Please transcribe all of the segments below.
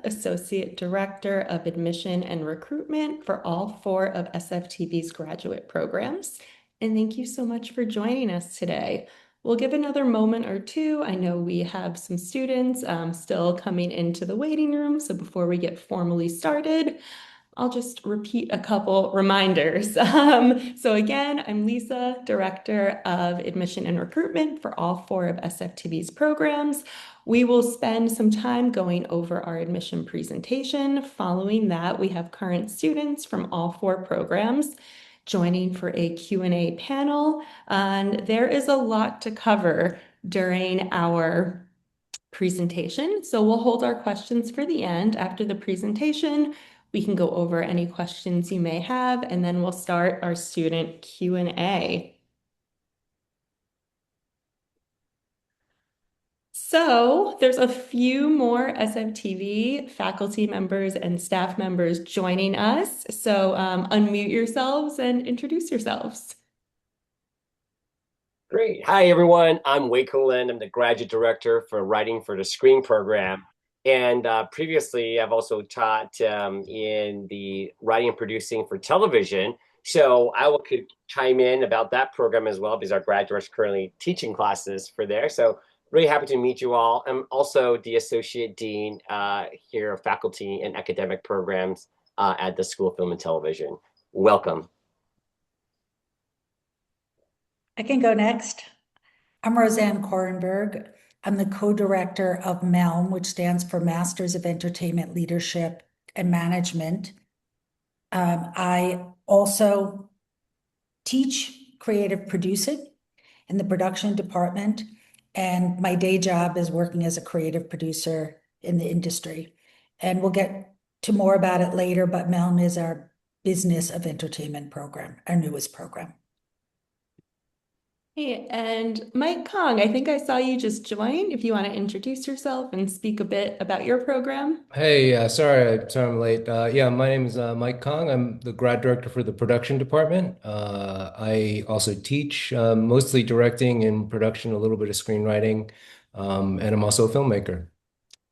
Associate Director of Admission and Recruitment for all four of SFTV's graduate programs. And thank you so much for joining us today. We'll give another moment or two. I know we have some students still coming into the waiting room, so before we get formally started, I'll just repeat a couple reminders. So again, I'm Lisa, Director of Admission and Recruitment for all four of SFTV's programs. We will spend some time going over our admission presentation. Following that, we have current students from all four programs joining for a Q&A panel. And there is a lot to cover during our presentation. So we'll hold our questions for the end. After the presentation, we can go over any questions you may have, and then we'll start our student Q&A. So there's a few more SFTV faculty members and staff members joining us. So unmute yourselves and introduce yourselves. Great. Hi, everyone. I'm Waco Lin. I'm the graduate director for Writing for the Screen program. And previously, I've also taught in the writing and producing for television. So could chime in about that program as well because our graduates are currently teaching classes for there. So really happy to meet you all. I'm also the associate dean here of faculty and academic programs at the School of Film and Television. Welcome. I can go next. I'm Roseanne Korenberg. I'm the co-director of MELM, which stands for Masters of Entertainment Leadership and Management. I also teach creative producing in the production department, and my day job is working as a creative producer in the industry. And we'll get to more about it later, but MELM is our business of entertainment program, our newest program. Hey, and Mike Kong, I think I saw you just join. If you want to introduce yourself and speak a bit about your program. Hey, sorry I'm late. Yeah, my name is Mike Kong. I'm the grad director for the production department. I also teach mostly directing and production, a little bit of screenwriting, and I'm also a filmmaker.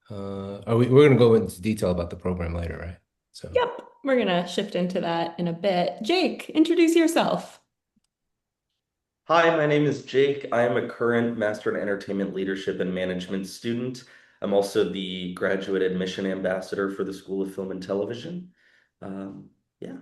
We're going to go into detail about the program later, right? So. Yep, we're going to shift into that in a bit. Jake, introduce yourself. Hi, my name is Jake. I am a current Master in Entertainment Leadership and Management student. I'm also the graduate admission ambassador for the School of Film and Television. Yeah.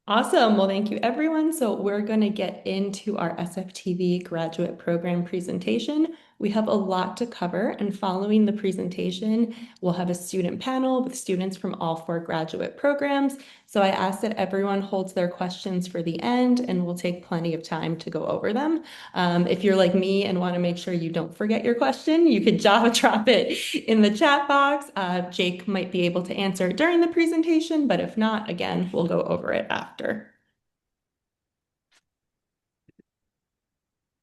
Awesome. Well, thank you, everyone. So we're going to get into our SFTV graduate program presentation. We have a lot to cover, and following the presentation, we'll have a student panel with students from all four graduate programs. So I ask that everyone holds their questions for the end, and we'll take plenty of time to go over them. If you're like me and want to make sure you don't forget your question, you could drop it in the chat box. Jake might be able to answer it during the presentation, but if not, again, we'll go over it after.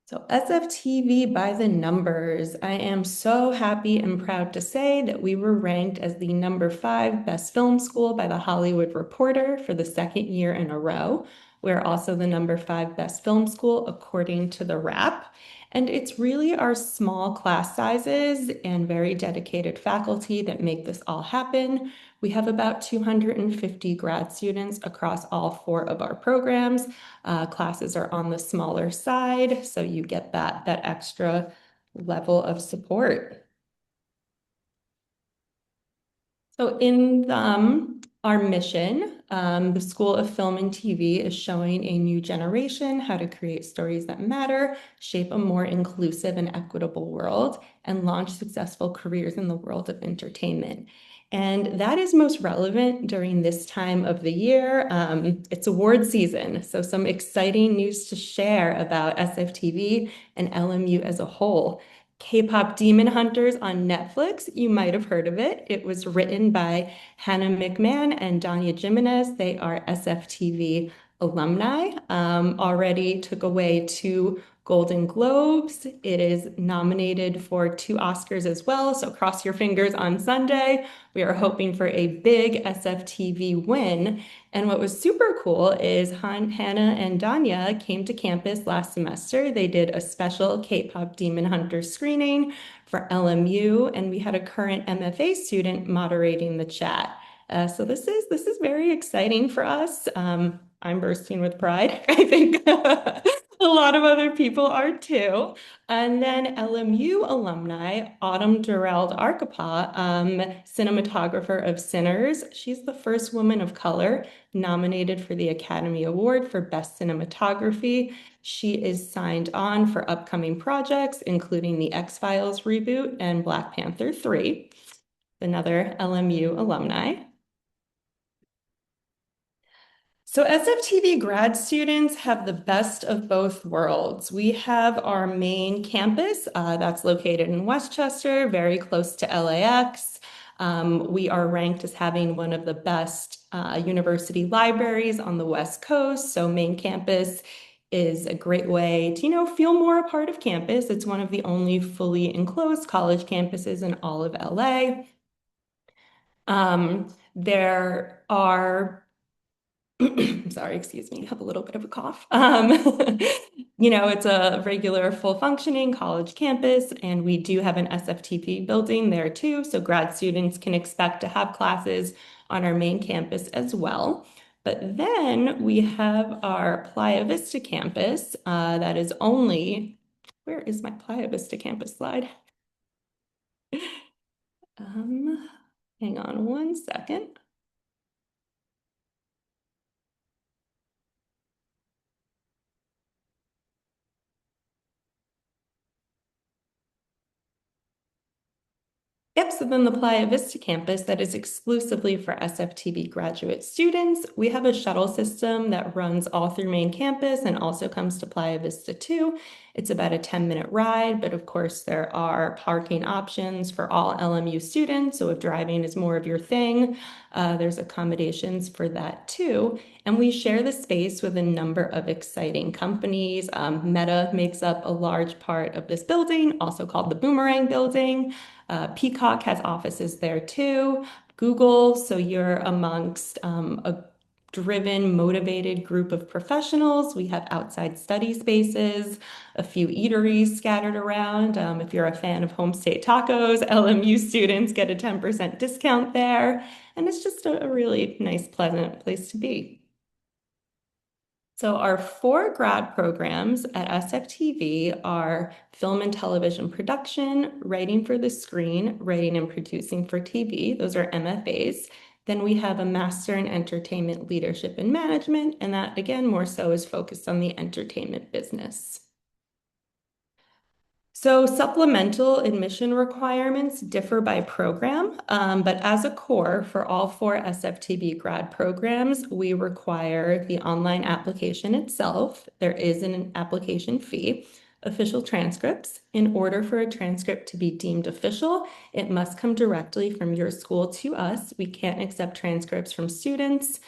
So SFTV by the numbers. I am so happy and proud to say that we were ranked as the #5 best film school by The Hollywood Reporter for the second year in a row. We're also the #5 best film school according to the Wrap. And it's really our small class sizes and very dedicated faculty that make this all happen. We have about 250 grad students across all four of our programs. Classes are on the smaller side, so you get that extra level of support. So in our mission, the School of Film and TV is showing a new generation how to create stories that matter, shape a more inclusive and equitable world, and launch successful careers in the world of entertainment. And that is most relevant during this time of the year. It's award season, so some exciting news to share about SFTV and LMU as a whole. K-pop Demon Hunters on Netflix. You might have heard of it. It was written by Hannah McMahon and Danya Jimenez. They are SFTV alumni. Already took away 2 Golden Globes. It is nominated for 2 Oscars as well. So cross your fingers on Sunday. We are hoping for a big SFTV win. And what was super cool is Hannah and Danya came to campus last semester. They did a special K-pop Demon Hunter screening for LMU, and we had a current MFA student moderating the chat. So this is very exciting for us. I'm bursting with pride. I think a lot of other people are too. And then LMU alumni, Autumn Durrell Arkapaw, cinematographer of Sinners. She's the first woman of color nominated for the Academy Award for Best Cinematography. She is signed on for upcoming projects, including the X-Files reboot and Black Panther 3. Another LMU alumni. So SFTV grad students have the best of both worlds. We have our main campus that's located in Westchester, very close to LAX. We are ranked as having one of the best university libraries on the West Coast. So main campus is a great way to, feel more a part of campus. It's one of the only fully enclosed college campuses in all of LA. There are I'm sorry, excuse me, I have a little bit of a cough. It's a regular full functioning college campus, and we do have an SFTP building there too. So grad students can expect to have classes on our main campus as well. But then we have our Playa Vista campus that is only, where is my Playa Vista campus slide? Hang on one second. Yep, so then the Playa Vista campus that is exclusively for SFTB graduate students. We have a shuttle system that runs all through main campus and also comes to Playa Vista too. It's about a 10-minute ride, but of course there are parking options for all LMU students. So if driving is more of your thing, there's accommodations for that too. And we share the space with a number of exciting companies. Meta makes up a large part of this building, also called the Boomerang Building. Peacock has offices there too. Google, so you're amongst a driven, motivated group of professionals. We have outside study spaces, a few eateries scattered around. If you're a fan of home state tacos, LMU students get a 10% discount there. And it's just a really nice, pleasant place to be. So our 4 grad programs at SFTV are film and television production, writing for the screen, writing and producing for TV. Those are MFAs. Then we have a Master in Entertainment Leadership and Management, and that again more so is focused on the entertainment business. So supplemental admission requirements differ by program, but as a core for all 4 SFTB grad programs, we require the online application itself. There is an application fee, official transcripts. In order for a transcript to be deemed official, it must come directly from your school to us. We can't accept transcripts from students.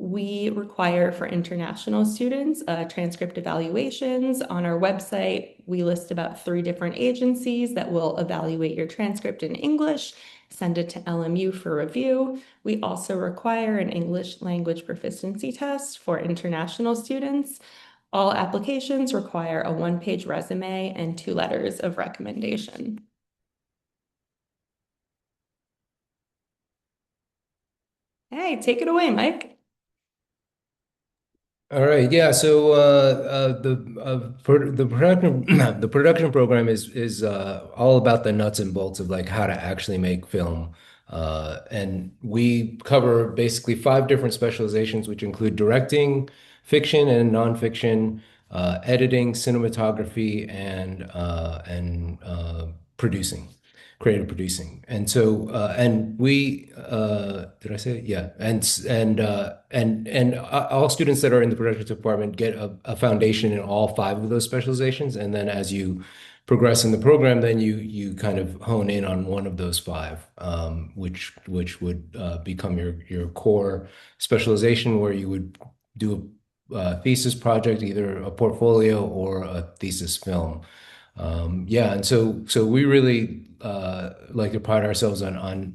We require for international students transcript evaluations. On our website, we list about 3 different agencies that will evaluate your transcript in English, send it to LMU for review. We also require an English language proficiency test for international students. All applications require a 1-page resume and 2 letters of recommendation. Hey, take it away, Mike. All right, yeah. So the production the production program is all about the nuts and bolts of like how to actually make film, and we cover basically 5 different specializations, which include directing, fiction and nonfiction, editing, cinematography, and producing, creative producing. And so and we did I say it? Yeah. And all students that are in the production department get a foundation in all 5 of those specializations, and then as you progress in the program, then you kind of hone in on one of those 5, which would become your core specialization, where you would do a thesis project, either a portfolio or a thesis film. Yeah, and so we really like to pride ourselves on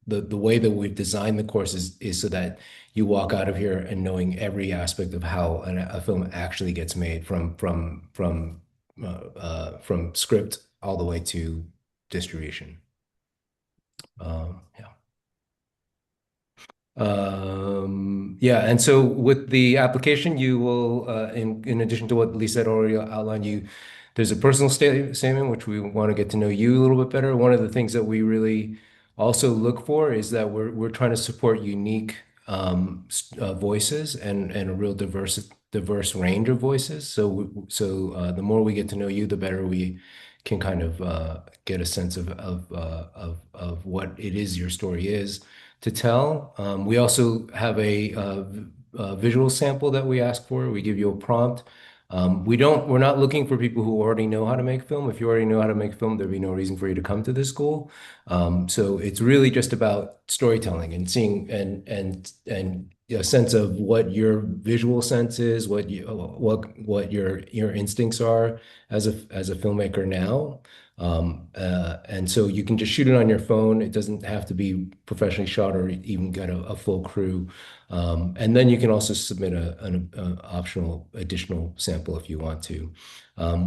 the way that we've designed the course is so that you walk out of here and knowing every aspect of how a film actually gets made, from from script all the way to distribution. Yeah. Yeah, and so with the application, you will, in addition to what Lisa had already outlined, there's a personal statement which we want to get to know you a little bit better. One of the things that we really also look for is that we're trying to support unique voices and a real diverse range of voices. So the more we get to know you, the better we can kind of get a sense of what it is your story is to tell. We also have a visual sample that we ask for. We give you a prompt. We're not looking for people who already know how to make film. If you already know how to make film, there'd be no reason for you to come to this school. So it's really just about storytelling and seeing and a sense of what your visual sense is, what your instincts are as a filmmaker now. And so you can just shoot it on your phone. It doesn't have to be professionally shot or even get a full crew. And then you can also submit an optional additional sample if you want to.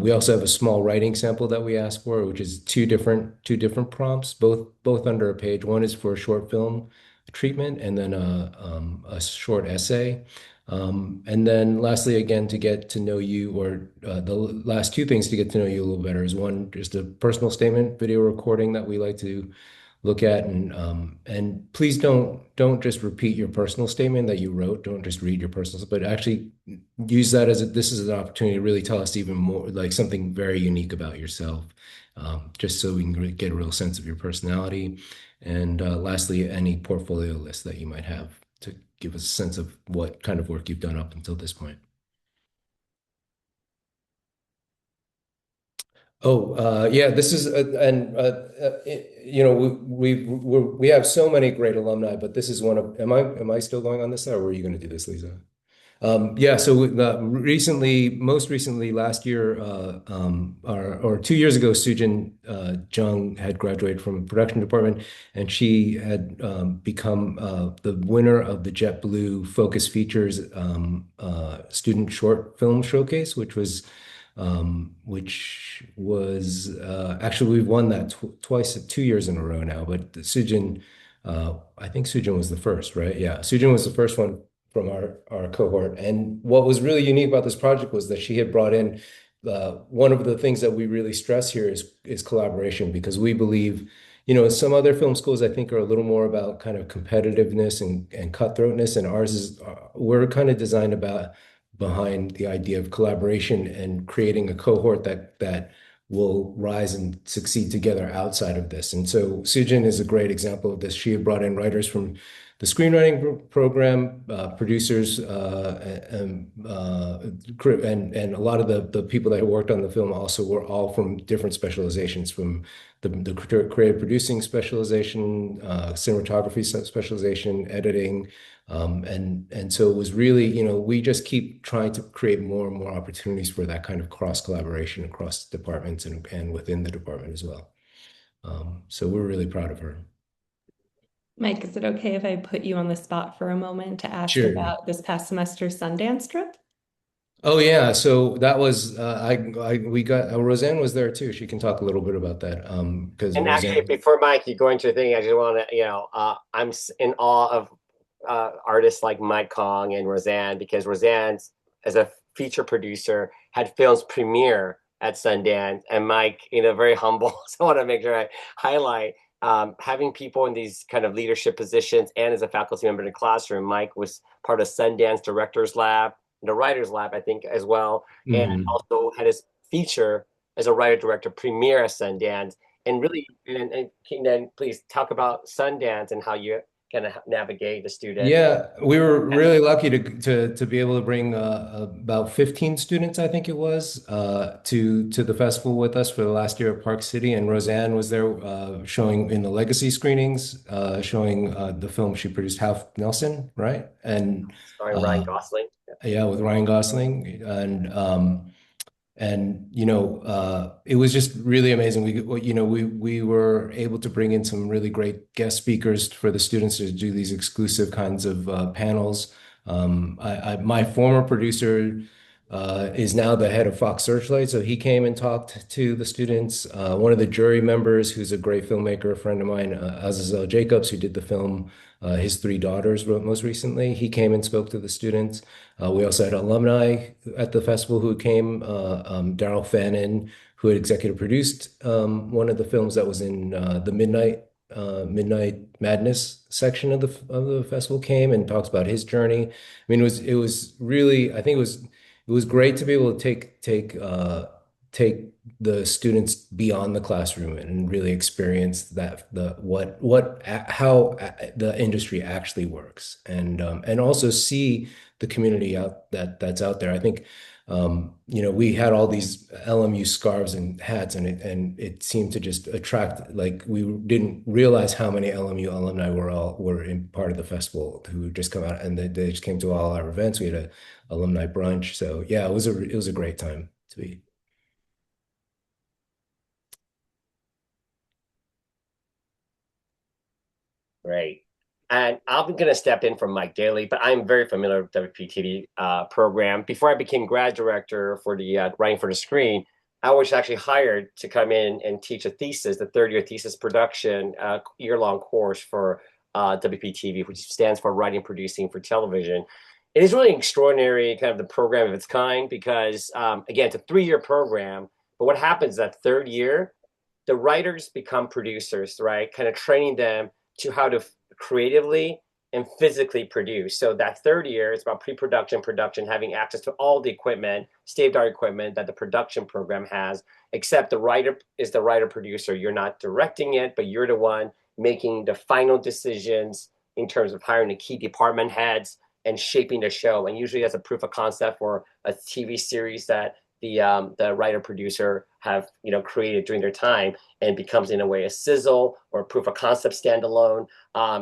We also have a small writing sample that we ask for, which is two different prompts, both under a page. One is for a short film treatment, and then a short essay. And then lastly, again, to get to know you, or the last two things to get to know you a little better is one, just a personal statement video recording that we like to look at, and please don't just repeat your personal statement that you wrote. Don't just read your personal, but actually use that as this is an opportunity to really tell us even more, like something very unique about yourself, just so we can get a real sense of your personality. And lastly, any portfolio list that you might have to give us a sense of what kind of work you've done up until this point. Oh, yeah, this is, you know, we have so many great alumni, but this is one of, am I still going on this, or were you going to do this, Lisa? Yeah, so most recently, last year, or 2 years ago, Sujin Jung had graduated from the production department, and she had become the winner of the JetBlue Focus Features Student Short Film Showcase, which was actually we've won that twice, 2 years in a row now. But Sujin, I think Sujin was the first, right? Yeah, Sujin was the first one from our cohort. And what was really unique about this project was that she had brought in one of the things that we really stress here is collaboration, because we believe, some other film schools I think are a little more about kind of competitiveness and cutthroatness, and ours is we're kind of designed behind the idea of collaboration and creating a cohort that will rise and succeed together outside of this. And so Sujin is a great example of this. She had brought in writers from the screenwriting program, producers, and a lot of the people that worked on the film also were all from different specializations, from the creative producing specialization, cinematography specialization, editing. And so it was really, we just keep trying to create more and more opportunities for that kind of cross collaboration across departments and within the department as well. So we're really proud of her. Mike, is it okay if I put you on the spot for a moment to ask Sure. about this past semester's Sundance trip? Oh yeah, so that was we got Roseanne was there too. She can talk a little bit about that because And actually, Roseanne. before Mike, you go into the thing, I just want to, I'm in awe of artists like Mike Kong and Roseanne, because Roseanne, as a feature producer, had films premiere at Sundance, and Mike, very humble. So I want to make sure I highlight having people in these kind of leadership positions, and as a faculty member in the classroom. Mike was part of Sundance Directors Lab, the Writers Lab, I think, as well, and Mhm. also had his feature as a writer director premiere at Sundance. And really, and can then please talk about Sundance and how you kind of navigate the student. Yeah, we were really lucky to be able to bring about 15 students, I think it was, to the festival with us for the last year at Park City. And Roseanne was there showing in the legacy screenings, showing the film she produced, Half Nelson, right? And Starring Ryan uh, Gosling. yeah, with Ryan Gosling, and it was just really amazing. We were able to bring in some really great guest speakers for the students to do these exclusive kinds of panels. My former producer is now the head of Fox Searchlight. So he came and talked to the students. One of the jury members, who's a great filmmaker, a friend of mine, Azazel Jacobs, who did the film His Three Daughters, wrote most recently. He came and spoke to the students. We also had alumni at the festival who came, Daryl Fannin, who had executive produced one of the films that was in the Midnight Madness section of the festival, came and talks about his journey. I mean, it was really, I think it was great to be able to take the students beyond the classroom and really experience that how the industry actually works, and also see the community that's out there. I think we had all these LMU scarves and hats, and it seemed to just attract, like, we didn't realize how many LMU alumni were in part of the festival, who just come out, and they just came to all our events. We had a alumni brunch. So yeah, it was a great time to be. Great. And I'm going to step in for Mike Daly, but I'm very familiar with WPTV program. Before I became grad director for the Writing for the Screen, I was actually hired to come in and teach a thesis, the third year thesis production year-long course for WPTV, which stands for Writing and Producing for Television. It is really extraordinary, kind of the program of its kind, because again, it's a 3-year program. But what happens that third year, the writers become producers, right? Kind of training them to how to creatively and physically produce. So that third year is about pre-production, production, having access to all the equipment, state-of-the-art equipment that the production program has, except the writer is the writer producer. You're not directing it, but you're the one making the final decisions in terms of hiring the key department heads and shaping the show. And usually that's a proof of concept for a TV series that the writer producer have created during their time, and becomes in a way a sizzle or a proof of concept standalone.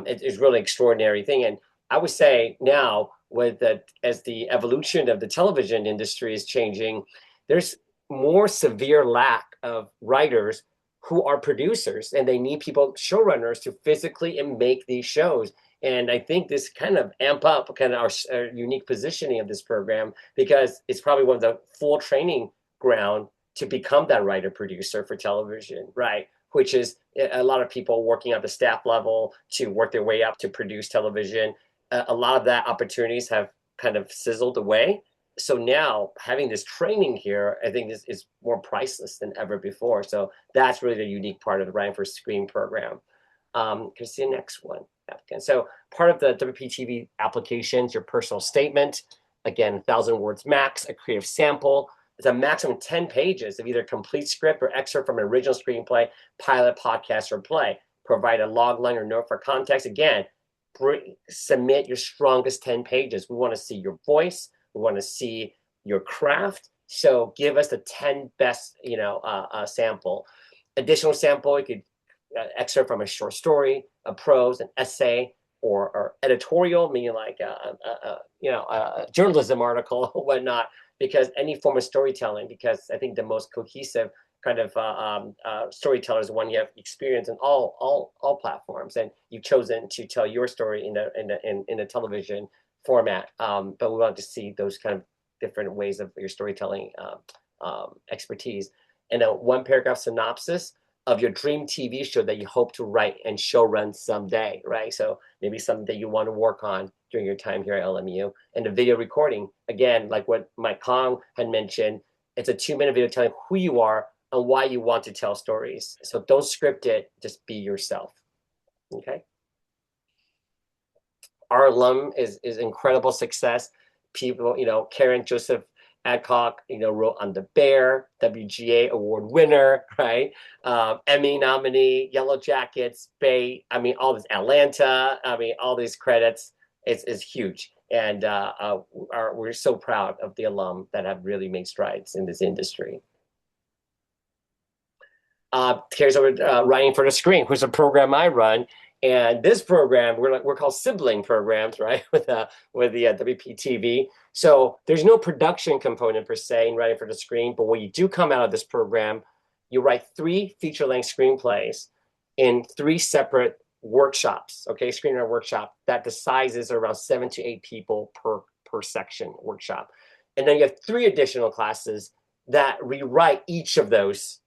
It's really extraordinary thing. And I would say now, as the evolution of the television industry is changing, there's more severe lack of writers who are producers, and they need people, showrunners, to physically and make these shows. And I think this kind of amp up kind of our unique positioning of this program, because it's probably one of the full training ground to become that writer producer for television, right? Which is a lot of people working at the staff level to work their way up to produce television. A lot of that opportunities have kind of sizzled away. So now having this training here, I think is more priceless than ever before. So that's really the unique part of the Writing for Screen program. Can you see the next one? So part of the WPTV applications, your personal statement, again, 1,000 words max, a creative sample. It's a maximum 10 pages of either complete script or excerpt from an original screenplay, pilot, podcast, or play. Provide a log line or note for context. Again, submit your strongest 10 pages. We want to see your voice. We want to see your craft. So give us the 10 best, sample. Additional sample, you could excerpt from a short story, a prose, an essay, or editorial, meaning like a journalism article or whatnot, because any form of storytelling, because I think the most cohesive kind of storyteller is one you have experience in all platforms, and you've chosen to tell your story in a television format. But we want to see those kind of different ways of your storytelling expertise. And a 1-paragraph synopsis of your dream TV show that you hope to write and show run someday, right? So maybe something that you want to work on during your time here at LMU. And the video recording, again, like what Mike Kong had mentioned, it's a 2-minute video telling who you are and why you want to tell stories. So don't script it, just be yourself, okay? Our alum is incredible success. People, Karen Joseph Adcock, wrote on The Bear, WGA award winner, right? Emmy nominee, Yellow Jackets, Bay. I mean, all this, Atlanta. I mean, all these credits is huge, and we're so proud of the alum that have really made strides in this industry. Here's over Writing for the Screen, which is a program I run. And this program, we're called sibling programs, right? With the WPTV. So there's no production component per se in Writing for the Screen, but when you do come out of this program, you write 3 feature-length screenplays in 3 separate workshops, okay? Screenwriting workshop that the size is around 7 to 8 people per section workshop. And then you have 3 additional classes that rewrite each of those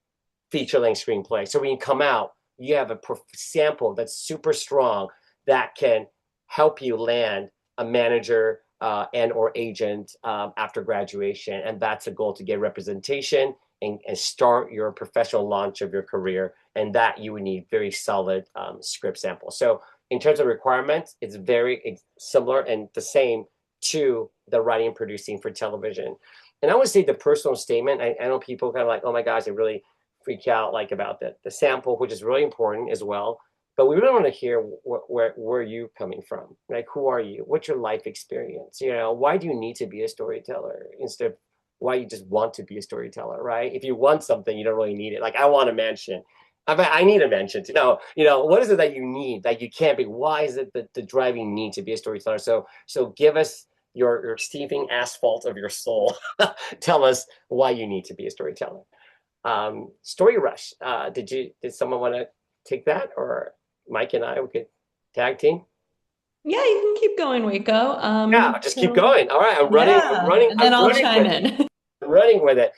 feature-length screenplays. So when you come out, you have a sample that's super strong that can help you land a manager and or agent after graduation. And that's a goal, to get representation and start your professional launch of your career. And that you would need very solid script samples. So in terms of requirements, it's very similar and the same to the writing and producing for television. And I would say the personal statement, I know people kind of like, oh my gosh, they really freak out like about the sample, which is really important as well. But we really want to hear where you coming from. Like, who are you? What's your life experience? You know, why do you need to be a storyteller instead of why you just want to be a storyteller, right? If you want something, you don't really need it. Like, I want a mansion. I need a mansion to know, what is it that you need that you can't be? Why is it the driving need to be a storyteller? So give us your steaming asphalt of your soul. Tell us why you need to be a storyteller. Story Rush. Did someone want to take that, or Mike and I, we could tag team? Yeah, you can keep going, Waco. Yeah, just keep going. All right, I'm running. I'm Yeah, running. and then I'm I'll running chime with it. in. I'm running with it.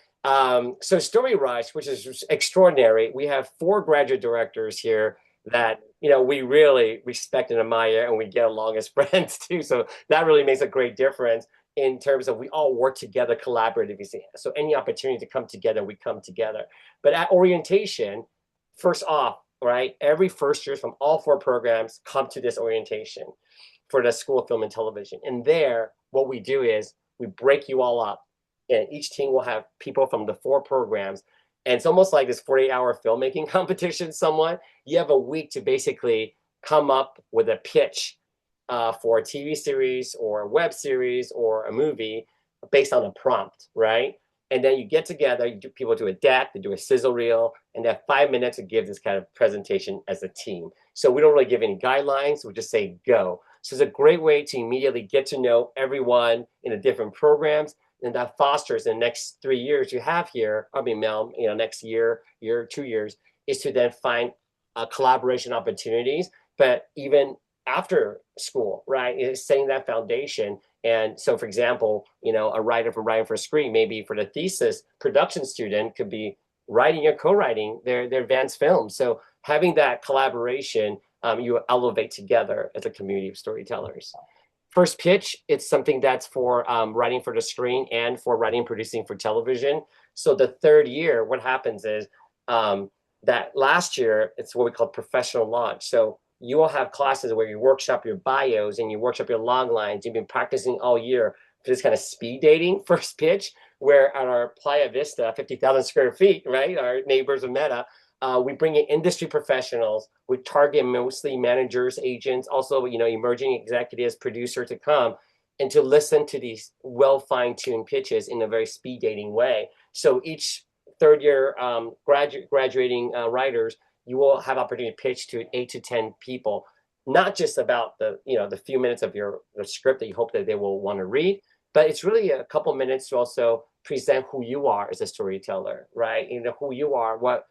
So Story Rush, which is extraordinary. We have 4 graduate directors here that we really respect and admire, and we get along as friends too. So that really makes a great difference in terms of we all work together collaboratively. So any opportunity to come together, we come together. But at orientation, first off, right, every first years from all 4 programs come to this orientation for the School of Film and Television. And there, what we do is we break you all up, and each team will have people from the 4 programs. And it's almost like this 48-hour filmmaking competition somewhat. You have a week to basically come up with a pitch for a TV series or a web series or a movie based on a prompt, right? And then you get together, people do a deck, they do a sizzle reel, and they have 5 minutes to give this kind of presentation as a team. So we don't really give any guidelines, we just say go. So it's a great way to immediately get to know everyone in the different programs, and that fosters in the next 3 years you have here, Mel, next year, 2 years, is to then find collaboration opportunities, but even after school, right? It's setting that foundation. And so, for example, a writer from Writing for Screen, maybe for the thesis, production student could be writing or co-writing their advanced film. So having that collaboration, you elevate together as a community of storytellers. First pitch, it's something that's for writing for the screen and for writing and producing for television. So the 3rd year, what happens is that last year, it's what we call professional launch. So you will have classes where you workshop your bios and you workshop your log lines. You've been practicing all year for this kind of speed dating first pitch, where at our Playa Vista, 50,000 square feet, right, our neighbors of Meta, we bring in industry professionals. We target mostly managers, agents, also emerging executives, producers to come and to listen to these well fine-tuned pitches in a very speed dating way. So each 3rd year graduating writers, you will have opportunity to pitch to 8 to 10 people, not just about the few minutes of the script that you hope that they will want to read, but it's really a couple minutes to also present who you are as a storyteller, right? Who you are, what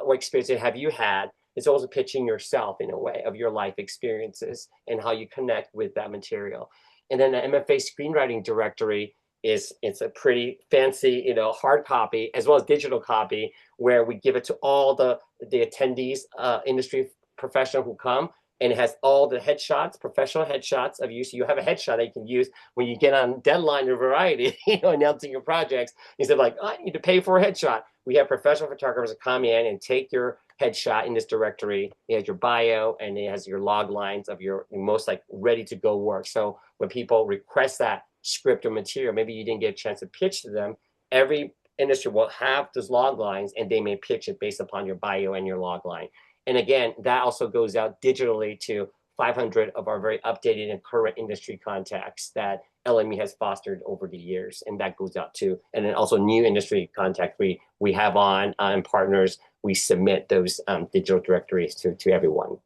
experience have you had. It's also pitching yourself in a way of your life experiences and how you connect with that material. And then the MFA screenwriting directory it's a pretty fancy, hard copy as well as digital copy, where we give it to all the attendees, industry professional who come, and it has all the headshots, professional headshots of you. So you have a headshot that you can use when you get on deadline or Variety, announcing your projects. Instead of like, oh, I need to pay for a headshot. We have professional photographers that come in and take your headshot in this directory. It has your bio and it has your log lines of your most ready to go work. So when people request that script or material, maybe you didn't get a chance to pitch to them, every industry will have those log lines and they may pitch it based upon your bio and your log line. And again, that also goes out digitally to 500 of our very updated and current industry contacts that LME has fostered over the years, and that goes out to, and then also new industry contacts we have on and partners. We submit those digital directories to everyone.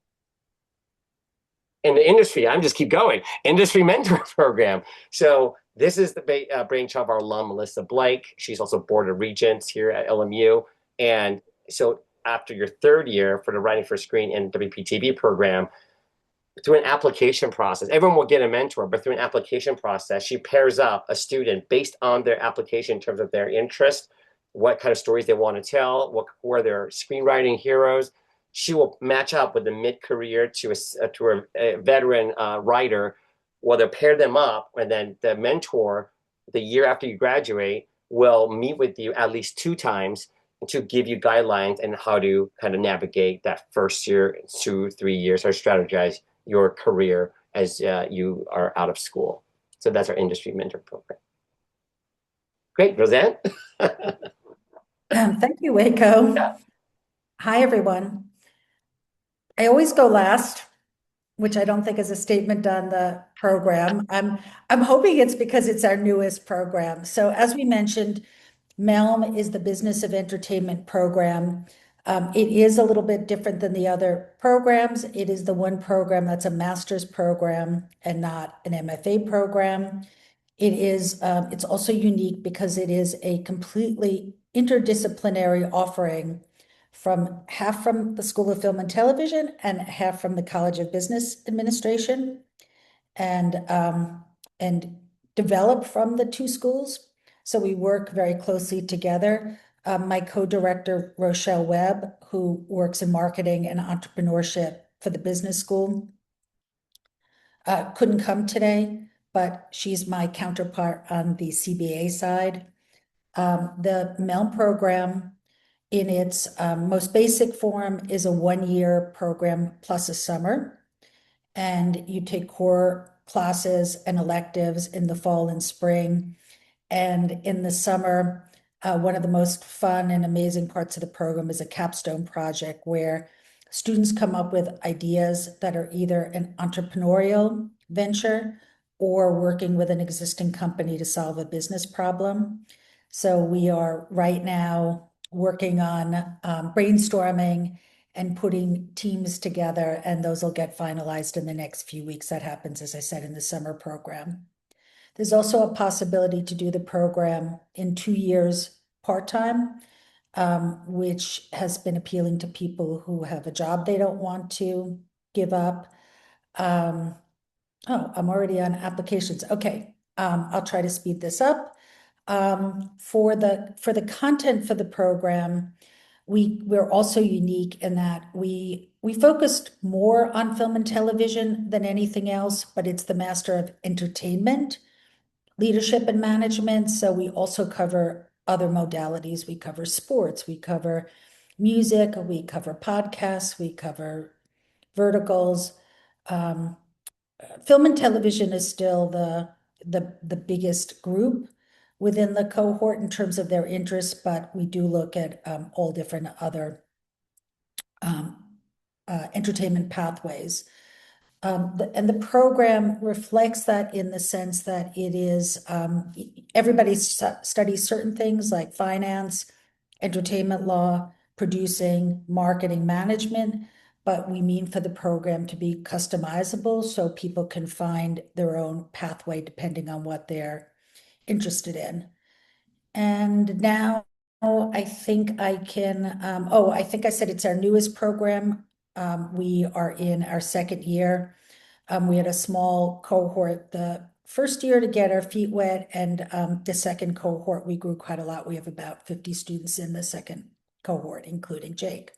In the industry, I'm just keep going. Industry mentor program. So this is the brainchild of our alum, Melissa Blake. She's also board of regents here at LMU. And so after your 3rd year for the Writing for Screen and WPTV program, through an application process. Everyone will get a mentor, but through an application process, she pairs up a student based on their application in terms of their interest, what kind of stories they want to tell, who are their screenwriting heroes. She will match up with a mid-career to a veteran writer. Well, they'll pair them up, and then the mentor, the year after you graduate, will meet with you at least 2 times to give you guidelines and how to kind of navigate that first year, 2, 3 years, or strategize your career as you are out of school. So that's our industry mentor program. Great, Roseanne. Thank you, Waco. Yeah. Hi, everyone. I always go last, which I don't think is a statement on the program. I'm hoping it's because it's our newest program. So as we mentioned, MELM is the Business of Entertainment program. It is a little bit different than the other programs. It is the one program that's a master's program and not an MFA program. It's also unique because it is a completely interdisciplinary offering from half from the School of Film and Television and half from the College of Business Administration, and developed from the two schools. So we work very closely together. My co-director, Rochelle Webb, who works in marketing and entrepreneurship for the business school, couldn't come today, but she's my counterpart on the CBA side. The MELM program in its most basic form is a 1-year program plus a summer. And you take core classes and electives in the fall and spring. And in the summer, one of the most fun and amazing parts of the program is a capstone project where students come up with ideas that are either an entrepreneurial venture or working with an existing company to solve a business problem. So we are right now working on brainstorming and putting teams together, and those will get finalized in the next few weeks. That happens, as I said, in the summer program. There's also a possibility to do the program in 2 years part-time, which has been appealing to people who have a job they don't want to give up. Oh, I'm already on applications. Okay, I'll try to speed this up. For the content for the program, we're also unique in that we focused more on film and television than anything else, but it's the Master of Entertainment, Leadership and Management. So we also cover other modalities. We cover sports, we cover music, we cover podcasts, we cover verticals. Film and television is still the biggest group within the cohort in terms of their interests, but we do look at all different other entertainment pathways. And the program reflects that in the sense that it is, everybody studies certain things like finance, entertainment law, producing, marketing, management, but we mean for the program to be customizable so people can find their own pathway depending on what they're interested in. And now I think I can, I think I said it's our newest program. We are in our second year. We had a small cohort the first year to get our feet wet, and the second cohort, we grew quite a lot. We have about 50 students in the second cohort, including Jake.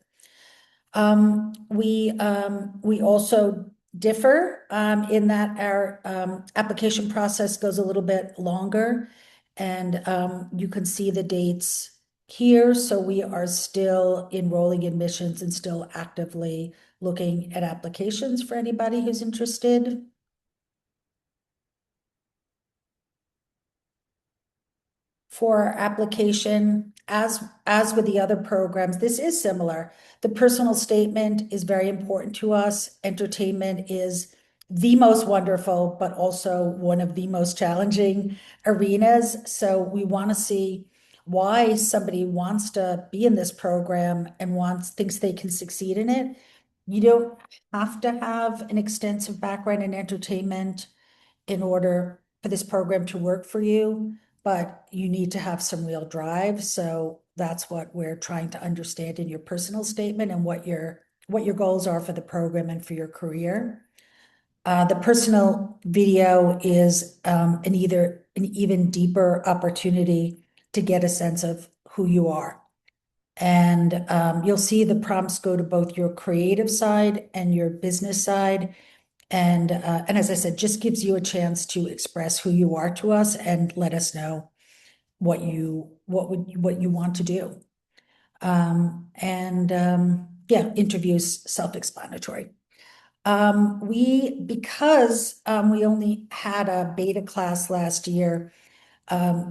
We also differ in that our application process goes a little bit longer, and you can see the dates here. So we are still enrolling admissions and still actively looking at applications for anybody who's interested. For our application, as with the other programs, this is similar. The personal statement is very important to us. Entertainment is the most wonderful, but also one of the most challenging arenas. So we want to see why somebody wants to be in this program and thinks they can succeed in it. You don't have to have an extensive background in entertainment in order for this program to work for you, but you need to have some real drive. So that's what we're trying to understand in your personal statement and what your goals are for the program and for your career. The personal video is an even deeper opportunity to get a sense of who you are. And you'll see the prompts go to both your creative side and your business side. And as I said, just gives you a chance to express who you are to us and let us know what you want to do. Yeah, interviews self-explanatory. Because we only had a beta class last year,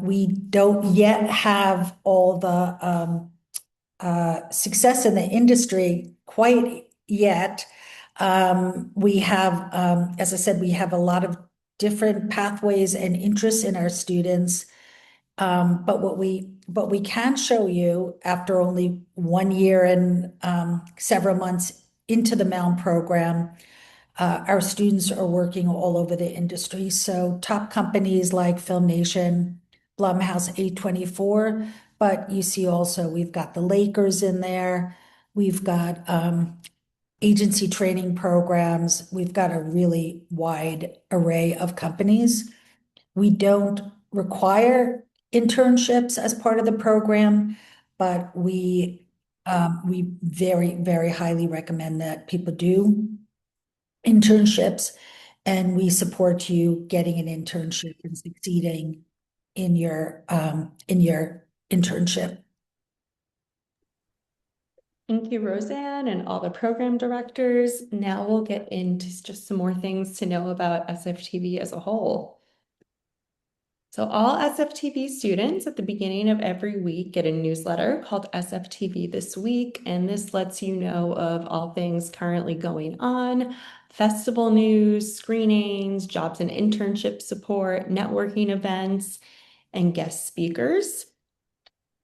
we don't yet have all the success in the industry quite yet. We have, as I said, we have a lot of different pathways and interests in our students. But what we can show you after only 1 year and several months into the Mound program, our students are working all over the industry. So top companies like Film Nation, Blumhouse, A24, but you see also we've got the Lakers in there. We've got agency training programs. We've got a really wide array of companies. We don't require internships as part of the program, but we very, very highly recommend that people do internships, and we support you getting an internship and succeeding in your internship. Thank you, Roseanne, and all the program directors. Now we'll get into just some more things to know about SFTV as a whole. So all SFTV students at the beginning of every week get a newsletter called SFTV This Week, and this lets you know of all things currently going on, festival news, screenings, jobs and internship support, networking events, and guest speakers.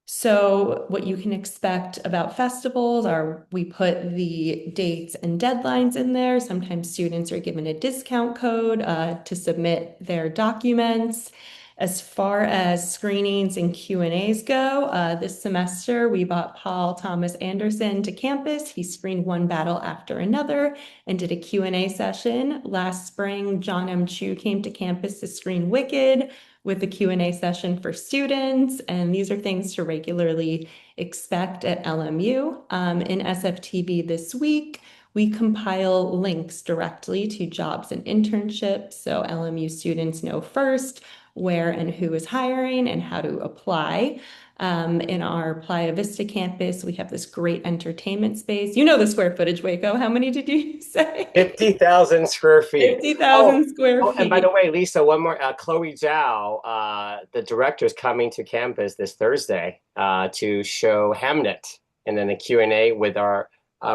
So what you can expect about festivals are we put the dates and deadlines in there. Sometimes students are given a discount code to submit their documents. As far as screenings and Q&As go, this semester we brought Paul Thomas Anderson to campus. He screened one battle after another and did a Q&A session. Last spring, John M. Chu came to campus to screen Wicked with the Q&A session for students. And these are things to regularly expect at LMU. In SFTV this week, we compile links directly to jobs and internships. So LMU students know first where and who is hiring and how to apply. In our Playa Vista campus, we have this great entertainment space. You know the square footage, Waco. How many did you say? 50,000 square feet. 50,000 square feet. And by the way, Lisa, one more. Chloe Zhao, the director, is coming to campus this Thursday to show Hamnet, and then a Q&A with our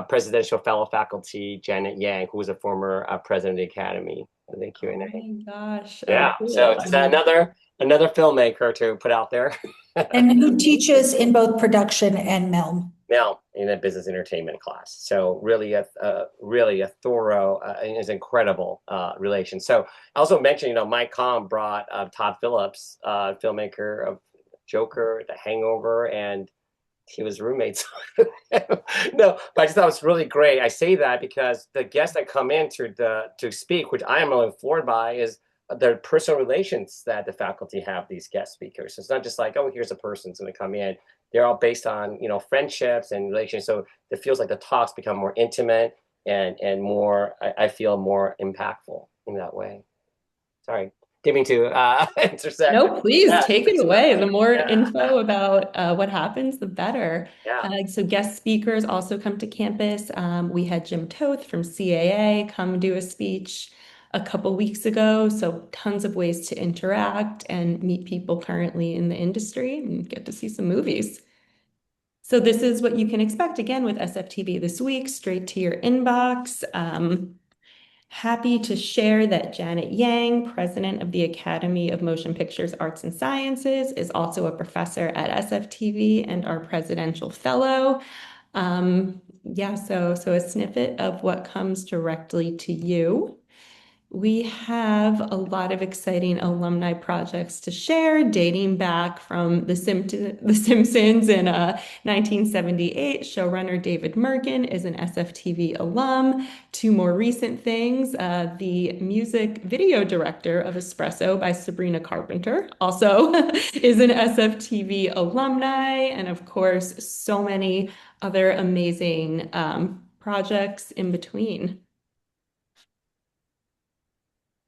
presidential fellow faculty, Janet Yang, who was a former president of the Academy. The Q&A. Oh my gosh. Yeah. Oh, cool. So it's another filmmaker to put out there. And who teaches in both production and Melm? Now in a business entertainment class. So really a thorough and is incredible relation. So I also mentioned, Mike Kahn brought Todd Phillips, filmmaker of Joker, The Hangover, and he was roommates. No, but I just thought it was really great. I say that because the guests that come in to speak, which I am really floored by, is the personal relations that the faculty have these guest speakers. It's not just like, oh, here's a person's going to come in. They're all based on, friendships and relations. So it feels like the talks become more intimate and more, I feel, more impactful in that way. Sorry, didn't mean to intersect. No, please take it away. The more Yeah. info about what happens, the better. Yeah. So guest speakers also come to campus. We had Jim Toth from CAA come do a speech a couple weeks ago. So tons of ways to interact and meet people currently in the industry and get to see some movies. So this is what you can expect again with SFTV this week, straight to your inbox. Happy to share that Janet Yang, president of the Academy of Motion Pictures Arts and Sciences, is also a professor at SFTV and our presidential fellow. So a snippet of what comes directly to you. We have a lot of exciting alumni projects to share, dating back from The Simpsons in 1978. Showrunner David Merkin is an SFTV alum. Two more recent things, the music video director of Espresso by Sabrina Carpenter also is an SFTV alumni. And of course, so many other amazing projects in between.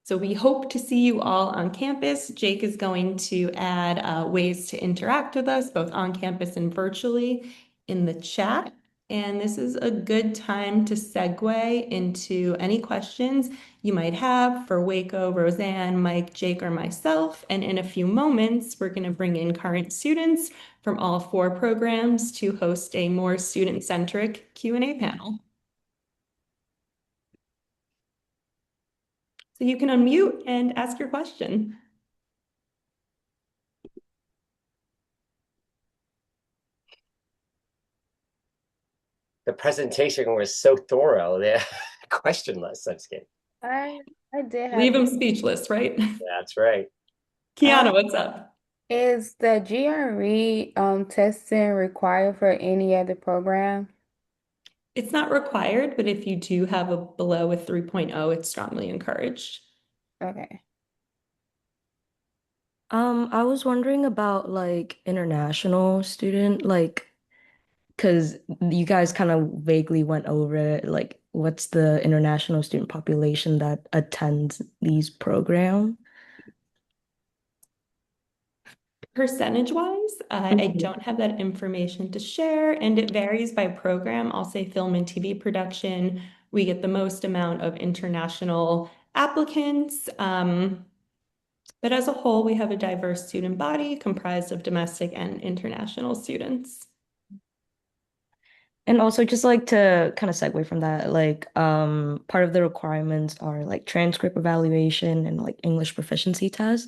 So we hope to see you all on campus. Jake is going to add ways to interact with us, both on campus and virtually, in the chat. And this is a good time to segue into any questions you might have for Waco, Roseanne, Mike, Jake, or myself. And in a few moments, we're going to bring in current students from all 4 programs to host a more student-centric Q&A panel. So you can unmute and ask your question. The presentation was so thorough. The question list. I'm just kidding. I did have. Leave them speechless, right? That's right. Kiana, what's up? Is the GRE testing required for any other program? It's not required, but if you do have a below a 3.0, it's strongly encouraged. Okay. I was wondering about like international student, like, because you guys kind of vaguely went over it, like, what's the international student population that attends these programs? Percentage-wise, I don't have that information to share, and it varies by program. I'll say film and TV production, we get the most amount of international applicants. But as a whole, we have a diverse student body comprised of domestic and international students. And also just like to kind of segue from that, like part of the requirements are like transcript evaluation and like English proficiency tests.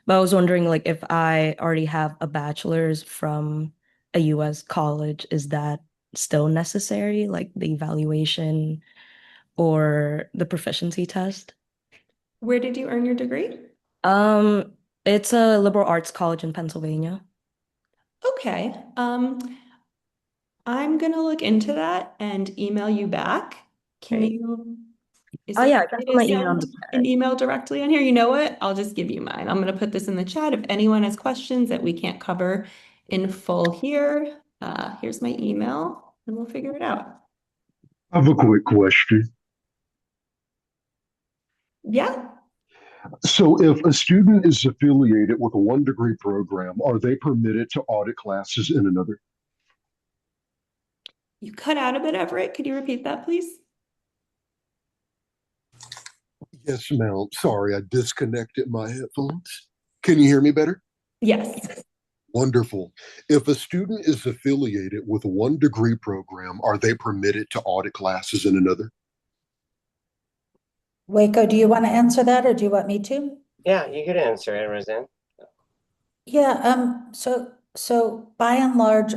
But I was wondering like if I already have a bachelor's from a US college, is that still necessary, like the evaluation or the proficiency test? Where did you earn your degree? Um, it's a liberal arts college in Pennsylvania. Okay. I'm gonna look into that and email you back. Can Right. you, is Oh there yeah, a I can way put to my email in send the an chat. email directly on here? You know what? I'll just give you mine. I'm gonna put this in the chat. If anyone has questions that we can't cover in full here, here's my email and we'll figure it out. I have a quick question. Yeah. So, if a student is affiliated with a 1 degree program, are they permitted to audit classes in another? You cut out a bit, Everett. Could you repeat that, please? Yes, ma'am. Sorry, I disconnected my headphones. Can you hear me better? Yes. Wonderful. If a student is affiliated with a 1 degree program, are they permitted to audit classes in another? Waco, do you want to answer that or do you want me to? Yeah, you could answer it, Roseanne. Yeah, so by and large,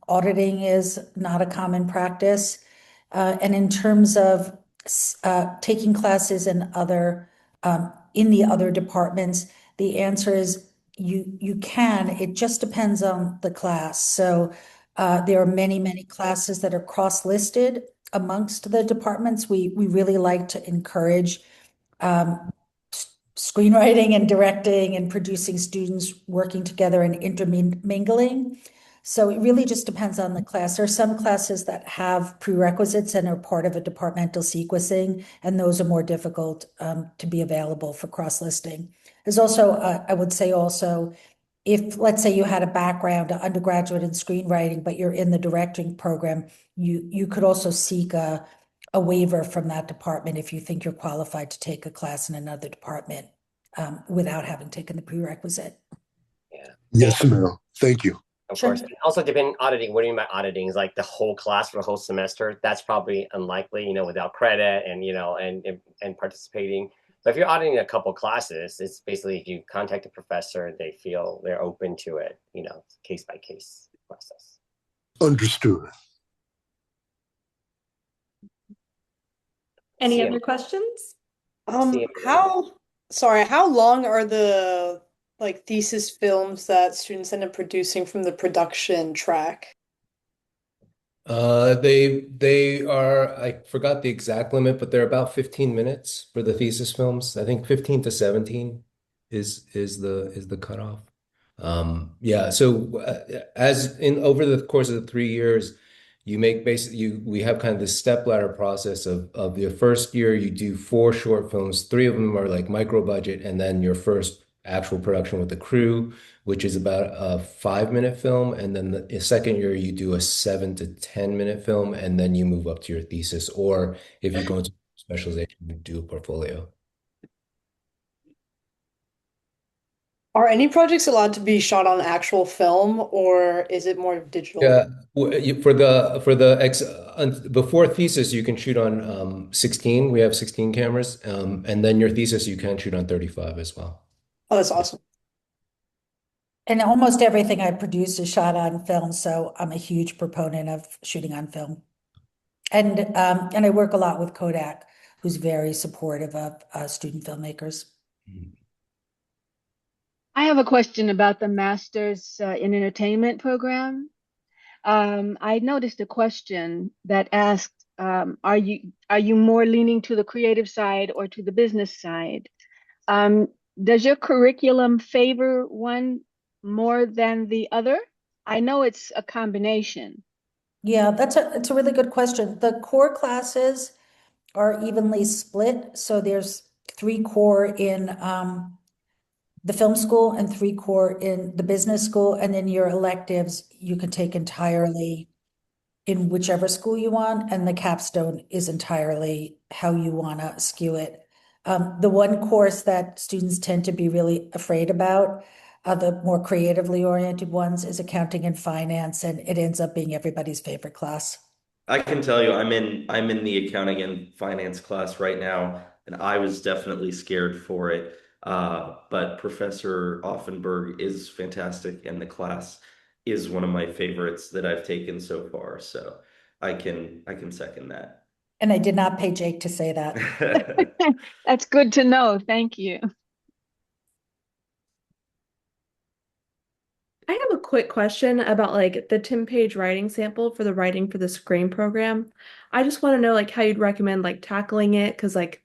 auditing is not a common practice. And in terms of taking classes in the other departments, the answer is you can. It just depends on the class. So there are many classes that are cross-listed amongst the departments. We really like to encourage screenwriting and directing and producing students working together and intermingling. So it really just depends on the class. There are some classes that have prerequisites and are part of a departmental sequencing, and those are more difficult to be available for cross-listing. There's also, I would say also, if let's say you had a background, an undergraduate in screenwriting, but you're in the directing program, you could also seek a waiver from that department if you think you're qualified to take a class in another department without having taken the prerequisite. Yeah. Yes, ma'am. Thank you. Of Sure. course. And also depending auditing, what do you mean by auditing? Is like the whole class for the whole semester? That's probably unlikely, without credit and and participating. But if you're auditing a couple classes, it's basically if you contact a professor, they feel they're open to it, case by case process. Understood. Any other questions? See, How long are the like thesis films that students end up producing from the production track? They are, I forgot the exact limit, but they're about 15 minutes for the thesis films. I think 15 to 17 is the cutoff. Yeah, so as in over the course of the 3 years, you make basically we have kind of this step ladder process of your first year, you do four short films, three of them are like micro budget, and then your first actual production with the crew, which is about a 5 minute film. And then the second year, you do a 7 to 10 minute film, and then you move up to your thesis. Or if you go into specialization, you do a portfolio. Are any projects allowed to be shot on actual film, or is it more digital? Yeah, for the before thesis, you can shoot on 16. We have 16 cameras, and then your thesis you can shoot on 35 as well. Oh, that's awesome. And almost everything I produce is shot on film, so I'm a huge proponent of shooting on film. And I work a lot with Kodak, who's very supportive of student filmmakers. I have a question about the Masters in Entertainment program. I noticed a question that asked, are you more leaning to the creative side or to the business side? Um, does your curriculum favor one more than the other? I know it's a combination. Yeah, it's a really good question. The core classes are evenly split, so there's three core in the film school and three core in the business school, and then your electives you can take entirely in whichever school you want, and the capstone is entirely how you want to skew it. The one course that students tend to be really afraid about, the more creatively oriented ones, is accounting and finance, and it ends up being everybody's favorite class. I can tell you, I'm in the accounting and finance class right now, and I was definitely scared for it. But Professor Offenberg is fantastic, and the class is one of my favorites that I've taken so far. So I can second that. And I did not pay Jake to say that. That's good to know. Thank you. I have a quick question about like the 10-page writing sample for the writing for the screen program. I just want to know like how you'd recommend like tackling it because like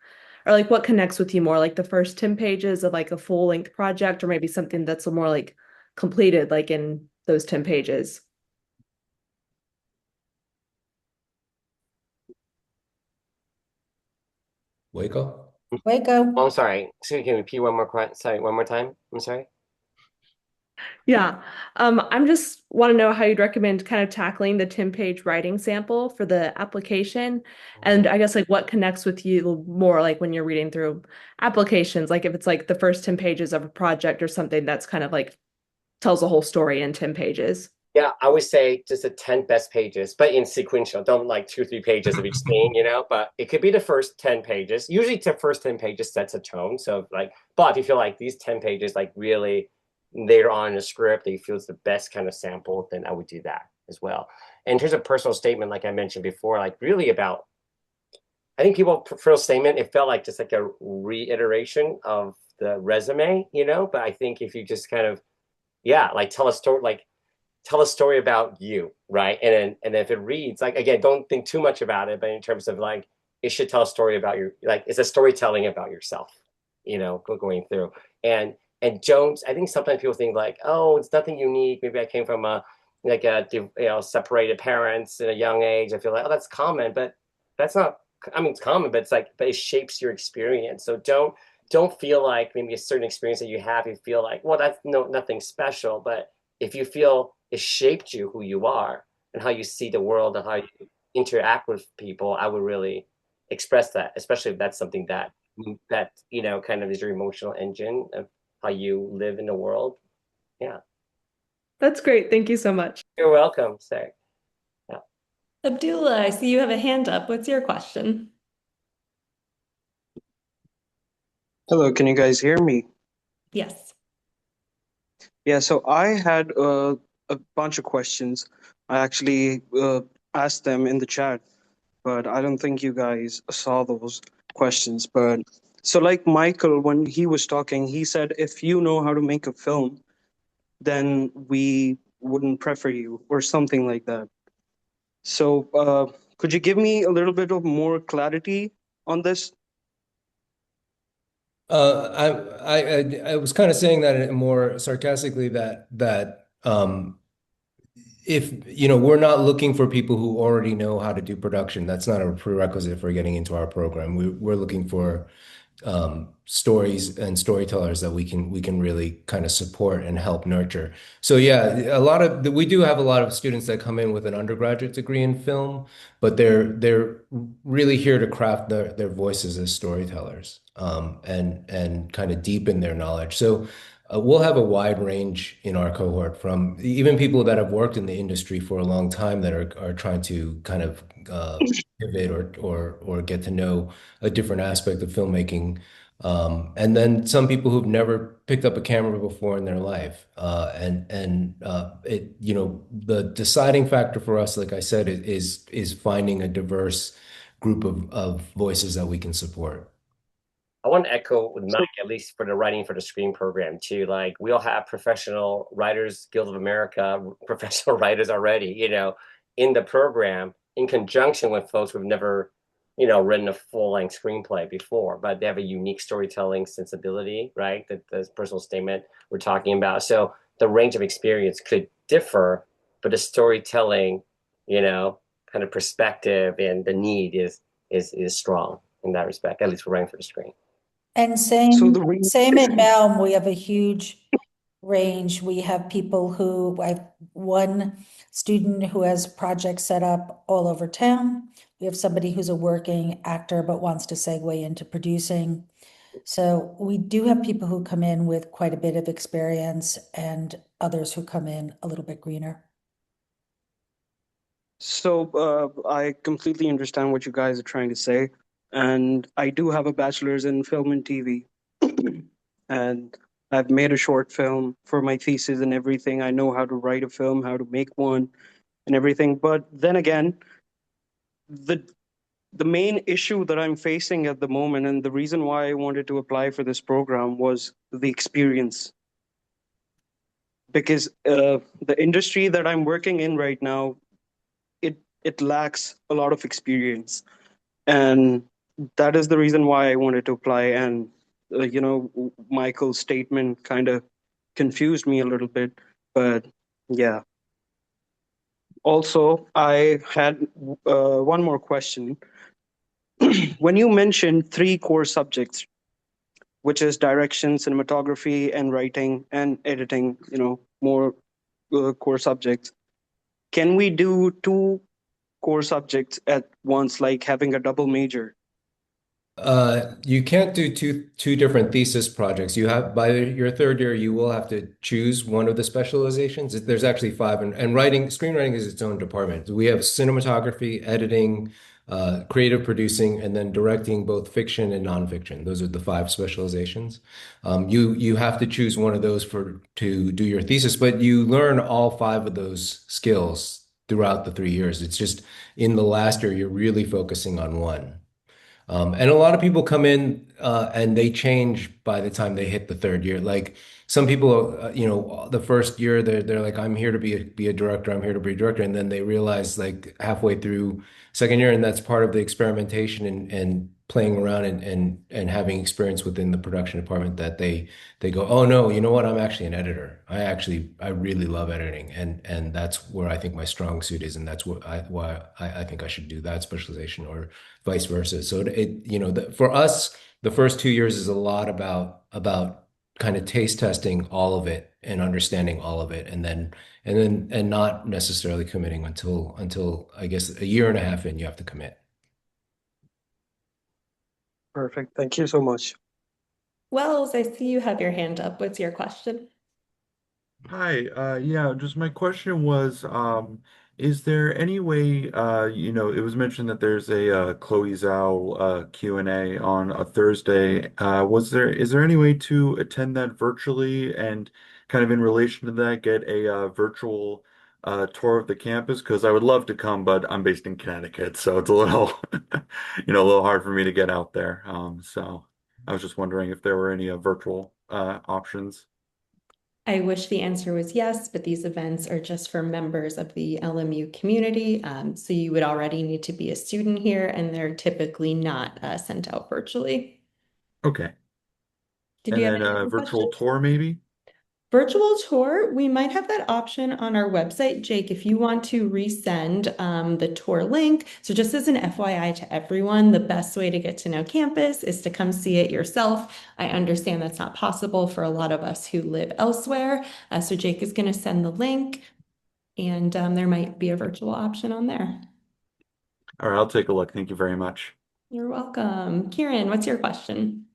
or like what connects with you more, like the first 10 pages of like a full-length project or maybe something that's more like completed like in those 10 pages. Waco? Waco. Oh, I'm sorry. So can you repeat one more time? I'm sorry. Yeah. I'm just want to know how you'd recommend kind of tackling the 10-page writing sample for the application. And I guess like what connects with you more like when you're reading through applications, like if it's like the first 10 pages of a project or something that's kind of like tells the whole story in 10 pages. Yeah, I would say just the 10 best pages, but in sequential. Don't like two, 3 pages of each thing, but it could be the first 10 pages. Usually the first 10 pages sets a tone. So like, but if you feel like these 10 pages, like really later on in the script, that you feel it's the best kind of sample, then I would do that as well. And in terms of personal statement, like I mentioned before, like really about, I think people prefer a statement. It felt like just like a reiteration of the resume, but I think if you just kind of, yeah, like tell a story about you, right? And then if it reads like again, don't think too much about it, but in terms of like it should tell a story about your like it's a storytelling about yourself, going through. And Jones, I think sometimes people think like, oh, it's nothing unique. Maybe I came from separated parents at a young age. I feel like, oh, that's common, but that's not. I mean, it's common, but it's like, but it shapes your experience. So don't feel like maybe a certain experience that you have, you feel like, well, that's nothing special. But if you feel it shaped you who you are and how you see the world and how you interact with people, I would really express that, especially if that's something that kind of is your emotional engine of how you live in the world. Yeah. That's great. Thank you so much. You're welcome, Sarah. Yeah. Abdullah, I see you have a hand up. What's your question? Hello, can you guys hear me? Yes. Yeah, so I had a bunch of questions. I actually asked them in the chat, but I don't think you guys saw those questions. But So, like Michael, when he was talking, he said, if you know how to make a film, then we wouldn't prefer you, or something like that. So, could you give me a little bit of more clarity on this? I was kind of saying that more sarcastically that if we're not looking for people who already know how to do production. That's not a prerequisite for getting into our program. We're looking for stories and storytellers that we can really kind of support and help nurture. So yeah, we do have a lot of students that come in with an undergraduate degree in film, but they're really here to craft their voices as storytellers, and kind of deepen their knowledge. So we'll have a wide range in our cohort, from even people that have worked in the industry for a long time that are trying to kind of pivot or get to know a different aspect of filmmaking. And then some people who've never picked up a camera before in their life. The deciding factor for us, like I said, is finding a diverse group of voices that we can support. I want to echo with Mike, So, at least for the writing for the screen program too. Like we'll have professional writers, Guild of America, professional writers already, in the program in conjunction with folks who've never, written a full-length screenplay before, but they have a unique storytelling sensibility, right? The personal statement we're talking about. So the range of experience could differ, but the storytelling, kind of perspective and the need is strong in that respect, at least for writing for the screen. And so same, the re same at Melm, we have a huge range. We have people who, I have one student who has projects set up all over town. We have somebody who's a working actor but wants to segue into producing. So we do have people who come in with quite a bit of experience and others who come in a little bit greener. So, I completely understand what you guys are trying to say, and I do have a bachelor's in film and TV, and I've made a short film for my thesis and everything. I know how to write a film, how to make one, and everything. But then again, the the main issue that I'm facing at the moment, and the reason why I wanted to apply for this program, was the experience. Because the industry that I'm working in right now, it lacks a lot of experience, and that is the reason why I wanted to apply. And Michael's statement kind of confused me a little bit, but yeah. Also, I had one more question. When you mentioned three core subjects, which is direction, cinematography, and writing and editing, more core subjects, can we do two core subjects at once, like having a double major? You can't do two different thesis projects. You have by your third year, you will have to choose one of the specializations. There's actually five, and screenwriting is its own department. We have cinematography, editing, creative producing, and then directing, both fiction and nonfiction. Those are the five specializations. You have to choose one of those to do your thesis, but you learn all five of those skills throughout the 3 years. It's just in the last year, you're really focusing on one. And a lot of people come in and they change by the time they hit the third year. Like some people, the first year they're like, I'm here to be a director. I'm here to be a director, and then they realize like halfway through second year, and that's part of the experimentation and playing around and having experience within the production department, that they go, oh no, you know what? I'm actually an editor. I really love editing, and that's where I think my strong suit is, and that's why I think I should do that specialization, or vice versa. So for us, the first 2 years is a lot about kind of taste testing all of it and understanding all of it, and not necessarily committing until I guess a year and a half in, you have to commit. Perfect. Thank you so much. Wells, I see you have your hand up. What's your question? Hi, yeah, just my question was, is there any way, it was mentioned that there's a Chloe Zhao Q&A on a Thursday. Is there any way to attend that virtually and kind of in relation to that, get a virtual tour of the campus? Because I would love to come, but I'm based in Connecticut, so it's a little, a little hard for me to get out there. So. I was just wondering if there were any virtual options. I wish the answer was yes, but these events are just for members of the LMU community. So you would already need to be a student here, and they're typically not sent out virtually. Okay. Did And you have then any a other virtual questions? tour, maybe? Virtual tour, we might have that option on our website. Jake, if you want to resend the tour link. So just as an FYI to everyone, the best way to get to know campus is to come see it yourself. I understand that's not possible for a lot of us who live elsewhere. So Jake is going to send the link, and there might be a virtual option on there. All right, I'll take a look. Thank you very much. You're welcome. Kieran, what's your question?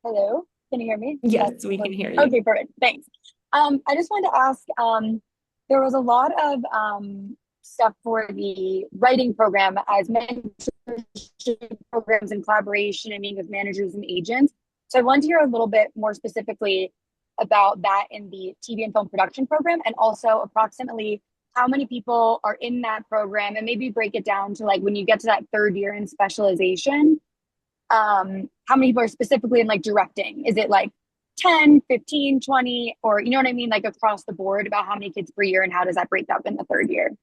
Hello, can you hear me? Yes, we can hear you. Okay, perfect. Thanks. I just wanted to ask, there was a lot of stuff for the writing program as mentorship programs and collaboration and meeting with managers and agents. So I wanted to hear a little bit more specifically about that in the TV and film production program, and also approximately how many people are in that program, and maybe break it down to like when you get to that third year in specialization, how many people are specifically in like directing? Is it like 10, 15, 20, or you know what I mean, like across the board, about how many kids per year, and how does that break up in the third year?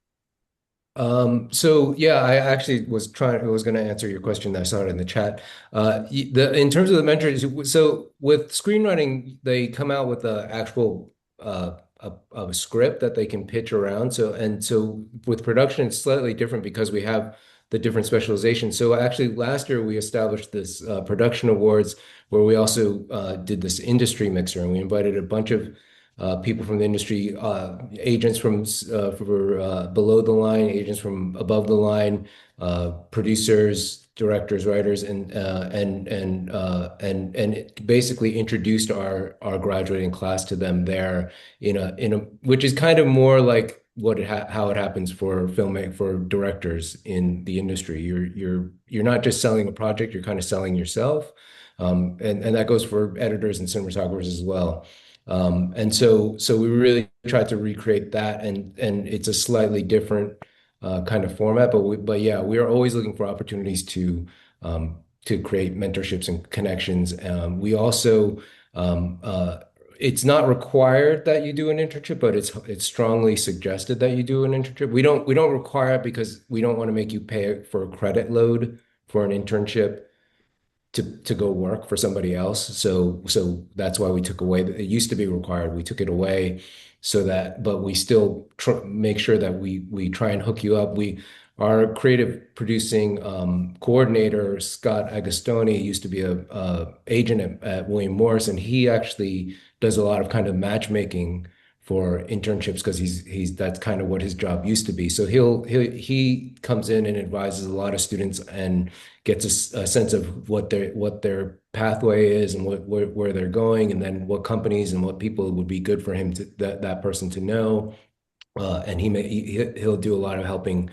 So yeah, I actually was going to answer your question. I saw it in the chat. In terms of the mentors, so with screenwriting, they come out with a actual a script that they can pitch around. So with production, it's slightly different because we have the different specializations. So actually, last year we established this production awards where we also did this industry mixer, and we invited a bunch of people from the industry, agents from for below the line, agents from above the line, producers, directors, writers, and it basically introduced our graduating class to them there in a which is kind of more like how it happens for for directors in the industry. You're not just selling a project, you're kind of selling yourself. And that goes for editors and cinematographers as well. So we really tried to recreate that, and it's a slightly different kind of format. But yeah, we are always looking for opportunities to create mentorships and connections. We also it's not required that you do an internship, but it's strongly suggested that you do an internship. We don't require it because we don't want to make you pay for a credit load for an internship to go work for somebody else. So that's why we took away. It used to be required. We took it away so that, but we still make sure that we try and hook you up. Our creative producing coordinator, Scott Agostoni, used to be a agent at William Morris, and he actually does a lot of kind of matchmaking for internships because he's that's kind of what his job used to be. So he comes in and advises a lot of students and gets a sense of what their pathway is and where they're going, and then what companies and what people would be good for him to that person to know. And he'll do a lot of helping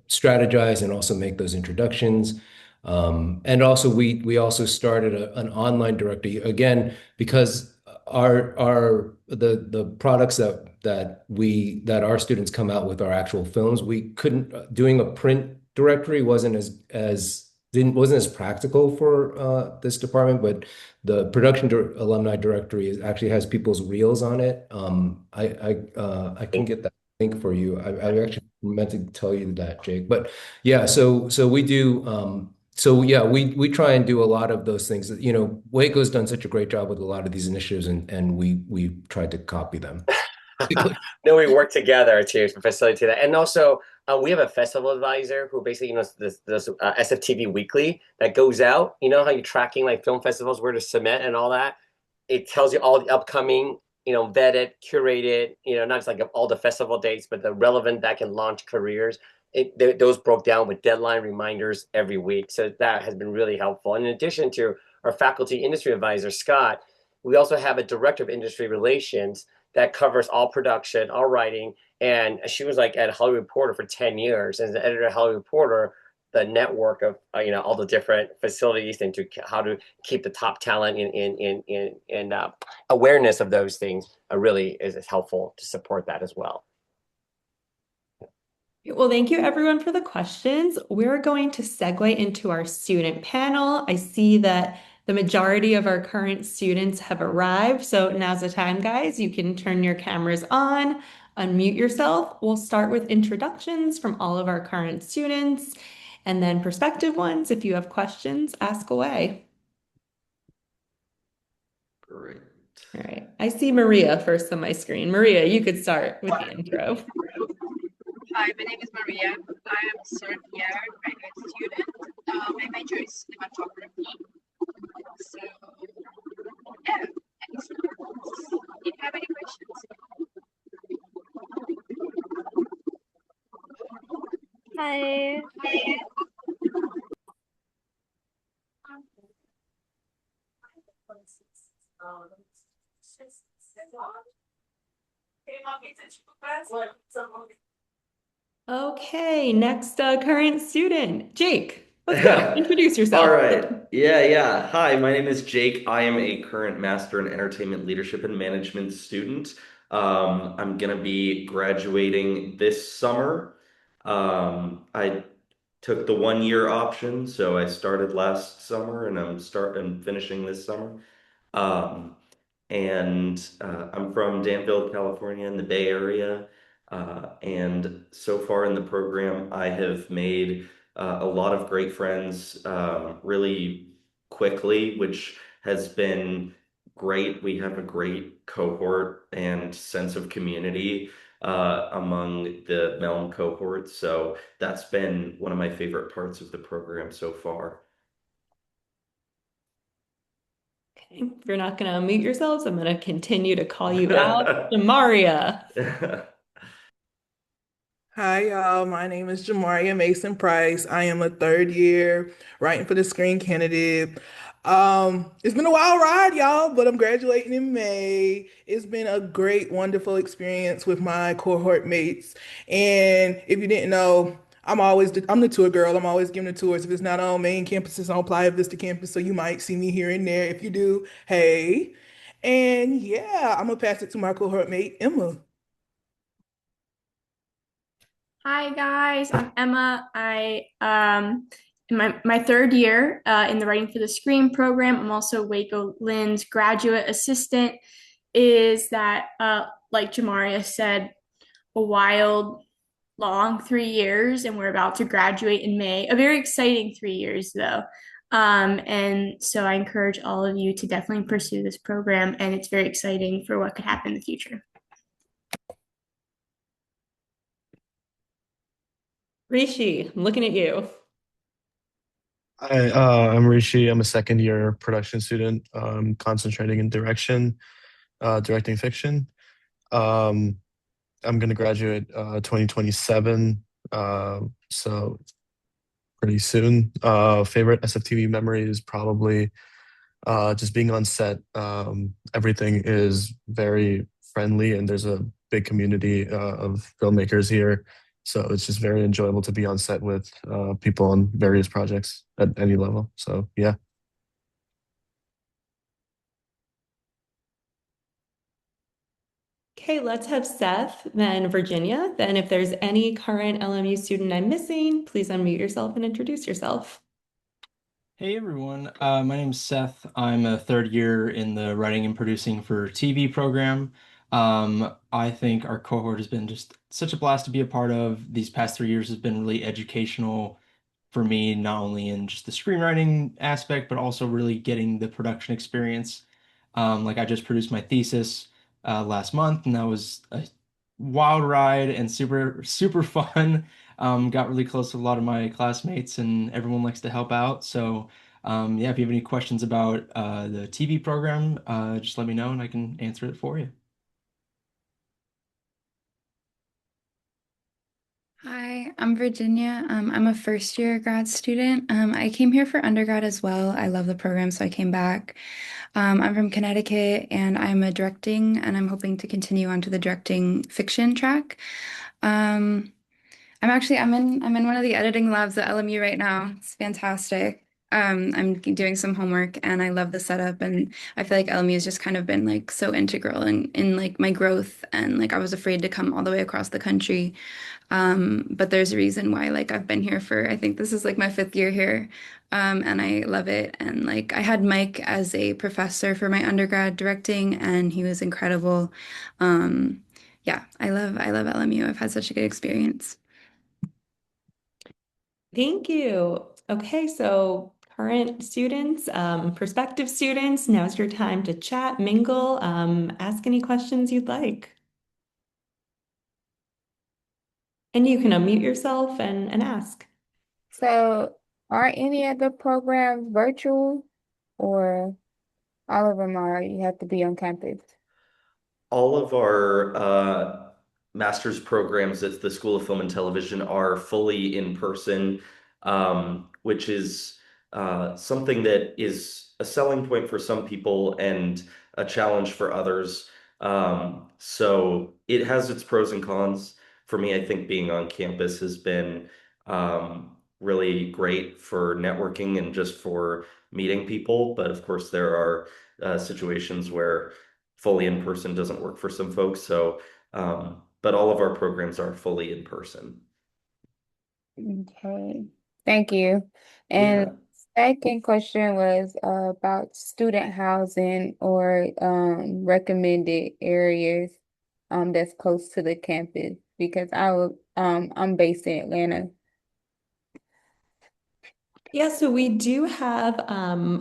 strategize and also make those introductions. And also we also started an online directory again because the products that our students come out with are actual films. We couldn't doing a print directory wasn't as practical for this department, but the alumni directory actually has people's reels on it. I can get that link for you. I actually meant to tell you that, Jake. But yeah, so we do. So yeah, we try and do a lot of those things. Waco's done such a great job with a lot of these initiatives, and we tried to copy them. No, we work together to facilitate that. And also, we have a festival advisor who basically, this SFTV Weekly that goes out. You know how you're tracking like film festivals, where to submit and all that? It tells you all the upcoming, vetted, curated, not just like all the festival dates, but the relevant that can launch careers. Those broke down with deadline reminders every week. So that has been really helpful. And in addition to our faculty industry advisor, Scott, we also have a director of industry relations that covers all production, all writing. And she was like at Hollywood Reporter for 10 years. As the editor of Hollywood Reporter, the network of all the different facilities and how to keep the top talent in awareness of those things really is helpful to support that as well. Well, thank you everyone for the questions. We're going to segue into our student panel. I see that the majority of our current students have arrived. So now's the time, guys. You can turn your cameras on, unmute yourself. We'll start with introductions from all of our current students, and then prospective ones. If you have questions, ask away. Great. All right. I see Maria first on my screen. Maria, you could start with the intro. Hi, my name is Maria. I am a third year graduate student. My major is cinematography. So, yeah, thanks. If you have any questions. Hi. Okay, next current student, Jake. Let's go. Introduce yourself. All right. Yeah. Hi, my name is Jake. I am a current Master in Entertainment Leadership and Management student. I'm gonna be graduating this summer. I took the 1 year option, so I started last summer and I'm finishing this summer. Um, and I'm from Danville, California, in the Bay Area. And so far in the program, I have made a lot of great friends really quickly, which has been great. We have a great cohort and sense of community among the Melm cohort. So that's been one of my favorite parts of the program so far. Okay, if you're not going to unmute yourselves, I'm going to continue to call you out. Demaria. Hi, y'all. My name is Jamaria Mason Price. I am a third year writing for the Screen Candidate. It's been a wild ride, y'all, but I'm graduating in May. It's been a great, wonderful experience with my cohort mates. And if you didn't know, I'm the tour girl. I'm always giving the tours. If it's not on main campus, it's on Playa Vista campus. So you might see me here and there. If you do, hey. And yeah, I'm gonna pass it to my cohort mate, Emma. Hi guys, I'm Emma. I in my third year in the Writing for the Screen program. I'm also Waco Lynn's graduate assistant. Is that like Jamaria said, a wild, long 3 years, and we're about to graduate in May. A very exciting 3 years though. And so I encourage all of you to definitely pursue this program, and it's very exciting for what could happen in the future. Rishi, I'm looking at you. Hi, I'm Rishi. I'm a second year production student, concentrating in directing fiction. Um, I'm going to graduate 2027, so pretty soon. Favorite SFTV memory is probably just being on set. Everything is very friendly, and there's a big community of filmmakers here. So it's just very enjoyable to be on set with people on various projects at any level. So yeah. Okay, let's have Seth, then Virginia. Then if there's any current LMU student I'm missing, please unmute yourself and introduce yourself. Hey everyone, my name is Seth. I'm a third year in the writing and producing for TV program. I think our cohort has been just such a blast to be a part of. These past 3 years has been really educational for me, not only in just the screenwriting aspect, but also really getting the production experience. Like I just produced my thesis last month, and that was a wild ride and super, super fun. Got really close to a lot of my classmates, and everyone likes to help out. So, yeah, if you have any questions about the TV program, just let me know and I can answer it for you. Hi, I'm Virginia. I'm a first year grad student. I came here for undergrad as well. I love the program, so I came back. I'm from Connecticut and I'm a directing, and I'm hoping to continue on to the directing fiction track. I'm in one of the editing labs at LMU right now. It's fantastic. I'm doing some homework and I love the setup, and I feel like LMU has just kind of been like so integral in like my growth, and like I was afraid to come all the way across the country. But there's a reason why like I've been here for, I think this is like my fifth year here. And I love it. And like I had Mike as a professor for my undergrad directing, and he was incredible. Yeah, I love LMU. I've had such a good experience. Thank you. Okay, so current students, prospective students, now's your time to chat, mingle, ask any questions you'd like. And you can unmute yourself and ask. So, are any of the programs virtual, or all of them are you have to be on campus? All of our master's programs at the School of Film and Television are fully in person, which is something that is a selling point for some people and a challenge for others. So it has its pros and cons. For me, I think being on campus has been really great for networking and just for meeting people. But of course, there are situations where fully in person doesn't work for some folks. So, but all of our programs are fully in person. Okay, thank you. Yeah. And second question was about student housing or recommended areas that's close to the campus, because I'm based in Atlanta. Yeah, so we do have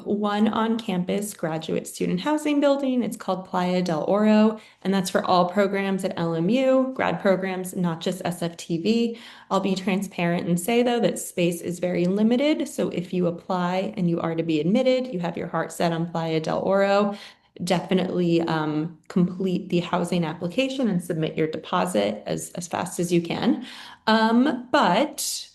one on-campus graduate student housing building. It's called Playa del Oro, and that's for all programs at LMU, grad programs, not just SFTV. I'll be transparent and say, though, that space is very limited. So if you apply and you are to be admitted, you have your heart set on Playa del Oro, definitely complete the housing application and submit your deposit as fast as you can. But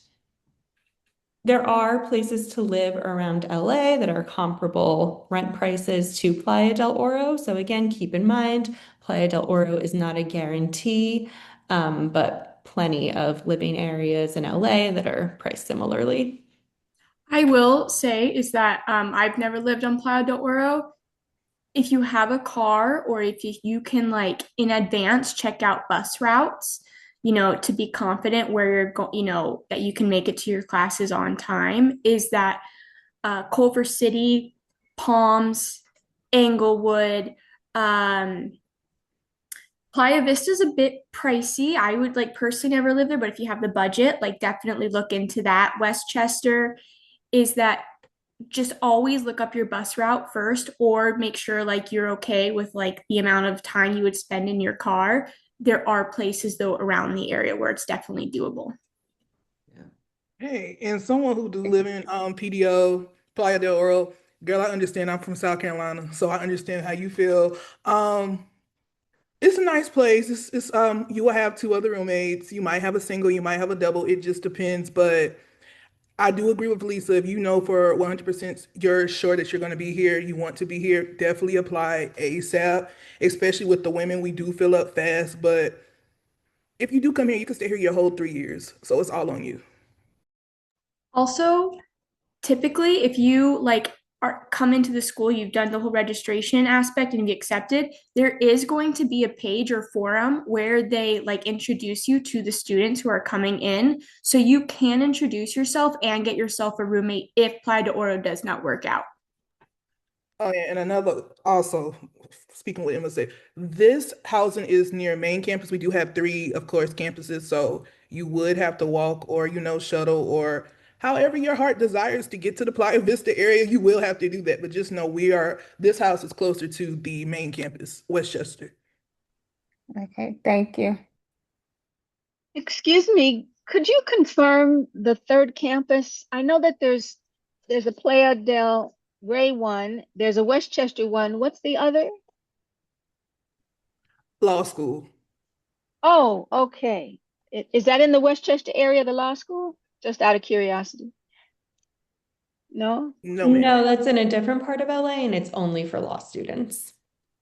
there are places to live around LA that are comparable rent prices to Playa del Oro. So again, keep in mind, Playa del Oro is not a guarantee, but plenty of living areas in LA that are priced similarly. I will say is that I've never lived on Playa del Oro. If you have a car or if you can like in advance check out bus routes, to be confident where you're going, that you can make it to your classes on time, is that Culver City, Palms, Englewood, um, Playa Vista is a bit pricey. I would like personally never live there, but if you have the budget, like definitely look into that. Westchester is that just always look up your bus route first, or make sure like you're okay with like the amount of time you would spend in your car. There are places though around the area where it's definitely doable. Hey, and someone who does live in PDO, Playa del Oro, girl, I understand. I'm from South Carolina, so I understand how you feel. Um, it's a nice place. It's you will have two other roommates. You might have a single, you might have a double. It just depends. But I do agree with Lisa. If you know for 100% you're sure that you're going to be here, you want to be here, definitely apply ASAP. Especially with the women, we do fill up fast. But if you do come here, you can stay here your whole 3 years. So it's all on you. Also, typically if you like are come into the school, you've done the whole registration aspect and you accepted, there is going to be a page or forum where they like introduce you to the students who are coming in, so you can introduce yourself and get yourself a roommate if Playa de Oro does not work out. Oh yeah, and another also speaking with Emma said, this housing is near main campus. We do have three, of course, campuses, so you would have to walk or shuttle or however your heart desires to get to the Playa Vista area, you will have to do that. But just know this house is closer to the main campus, Westchester. Okay, thank you. Excuse me, could you confirm the third campus? I know that there's a Playa del Rey one, there's a Westchester one. What's the other? Law school. Oh, okay. Is that in the Westchester area, the law school? Just out of curiosity. No? No, ma'am. No, that's in a different part of LA and it's only for law students.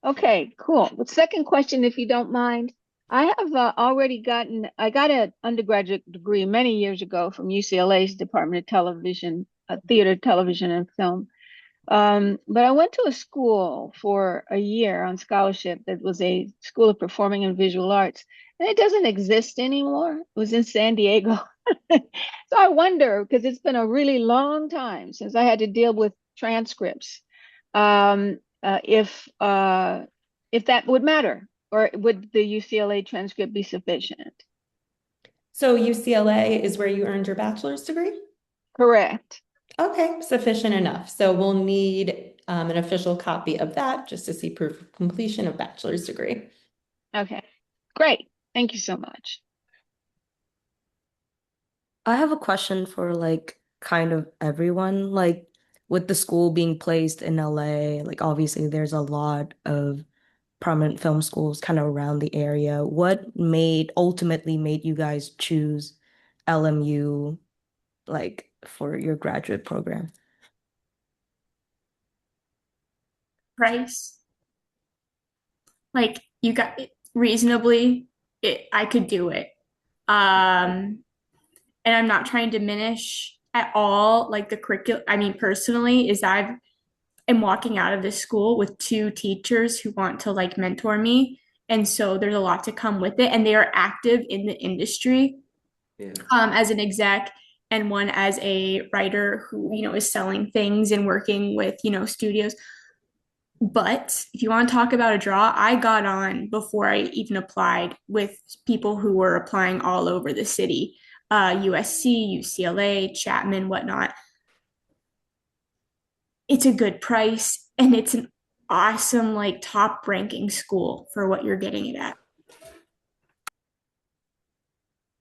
Okay, cool. But second question, if you don't mind. I have I got an undergraduate degree many years ago from UCLA's Department of Television theater, television, and film. But I went to a school for a year on scholarship that was a school of performing and visual arts, and it doesn't exist anymore. It was in San Diego. So I wonder, because it's been a really long time since I had to deal with transcripts, um, uh, if uh, if that would matter, or would the UCLA transcript be sufficient? So UCLA is where you earned your bachelor's degree? Correct. Okay, sufficient enough. So we'll need an official copy of that just to see proof of completion of bachelor's degree. Okay, great. Thank you so much. I have a question for like kind of everyone. Like with the school being placed in LA, like obviously there's a lot of prominent film schools kind of around the area. What ultimately made you guys choose LMU like for your graduate program? Price. Like you got it reasonably, I could do it. And I'm not trying to diminish at all like the curriculum. I mean, personally, is I am walking out of this school with two teachers who want to like mentor me. And so there's a lot to come with it. And they are active in the industry as an exec and one as a writer who, is selling things and working with, studios. But if you want to talk about a draw, I got on before I even applied with people who were applying all over the city, USC, UCLA, Chapman, whatnot. It's a good price and it's an awesome, like top ranking school for what you're getting it at.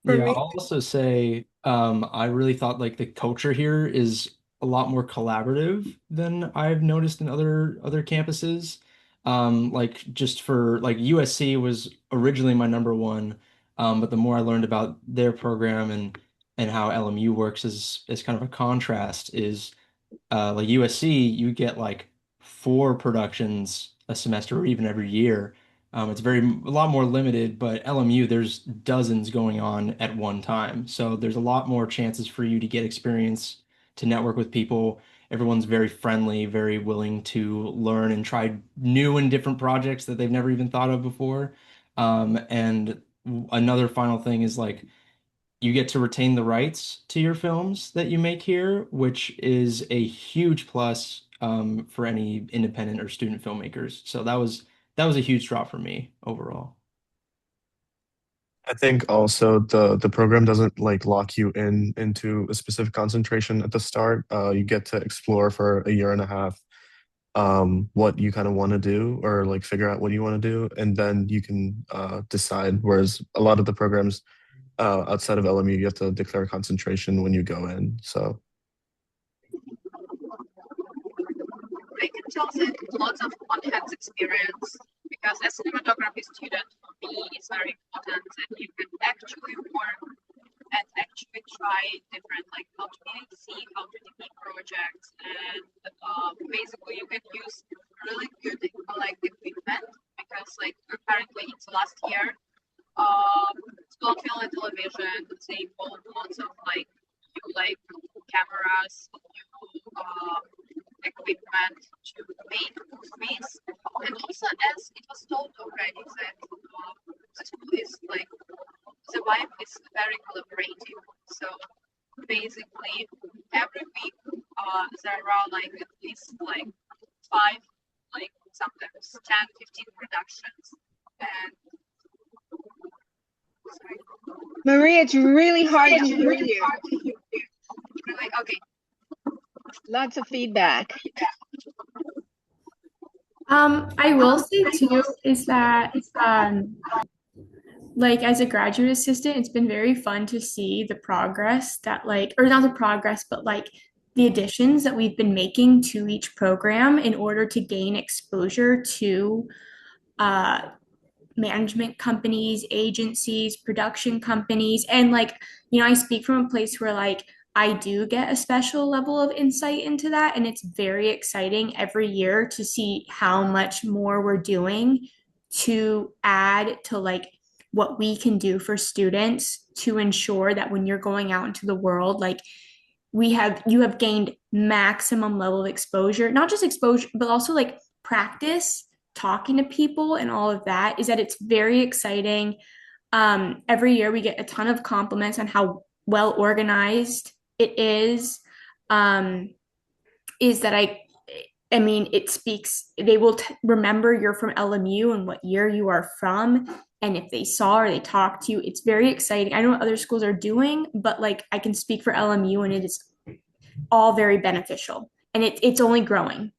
Yeah, I'll also say I really thought like the culture here is a lot more collaborative than I've noticed in other campuses. Like just for like USC was originally my number one, but the more I learned about their program and how LMU works is kind of a contrast is like USC, you get like four productions a semester or even every year. It's a lot more limited, but LMU, there's dozens going on at one time. So there's a lot more chances for you to get experience, to network with people. Everyone's very friendly, very willing to learn and try new and different projects that they've never even thought of before. And another final thing is like you get to retain the rights to your films that you make here, which is a huge plus for any independent or student filmmakers. So that was a huge draw for me overall. I think also the program doesn't like lock you into a specific concentration at the start. You get to explore for a year and a half what you kind of want to do or like figure out what you want to do, and then you can decide. Whereas a lot of the programs outside of LMU, you have to declare concentration when you go in. So I can tell that lots of on-hands experience because as a cinematography student, for me, it's very important that you can actually work and actually try different, like how to see, how to DP projects, and basically you can use really good like equipment because like apparently it's last year, school of film and television, they bought lots of like new like cameras, new equipment to make movies. And also, as it was told already, that the school is like the vibe is very collaborative. So basically, every week there are like at least like 5, like sometimes 10, 15 productions. And Maria, it's really hard to hear you. Really? Okay. Lots of feedback. I will say too is that like as a graduate assistant, it's been very fun to see the progress that like, or not the progress, but like the additions that we've been making to each program in order to gain exposure to uh, management companies, agencies, production companies. And like, I speak from a place where like I do get a special level of insight into that. And it's very exciting every year to see how much more we're doing to add to like what we can do for students to ensure that when you're going out into the world, like you have gained maximum level of exposure, not just exposure, but also like practice talking to people and all of that, is that it's very exciting. Every year we get a ton of compliments on how well organized it um, is that I mean, it speaks, they will remember you're from LMU and what year you are from. And if they saw or they talked to you, it's very exciting. I know what other schools are doing, but like I can speak for LMU and it is all very beneficial. And it's only growing.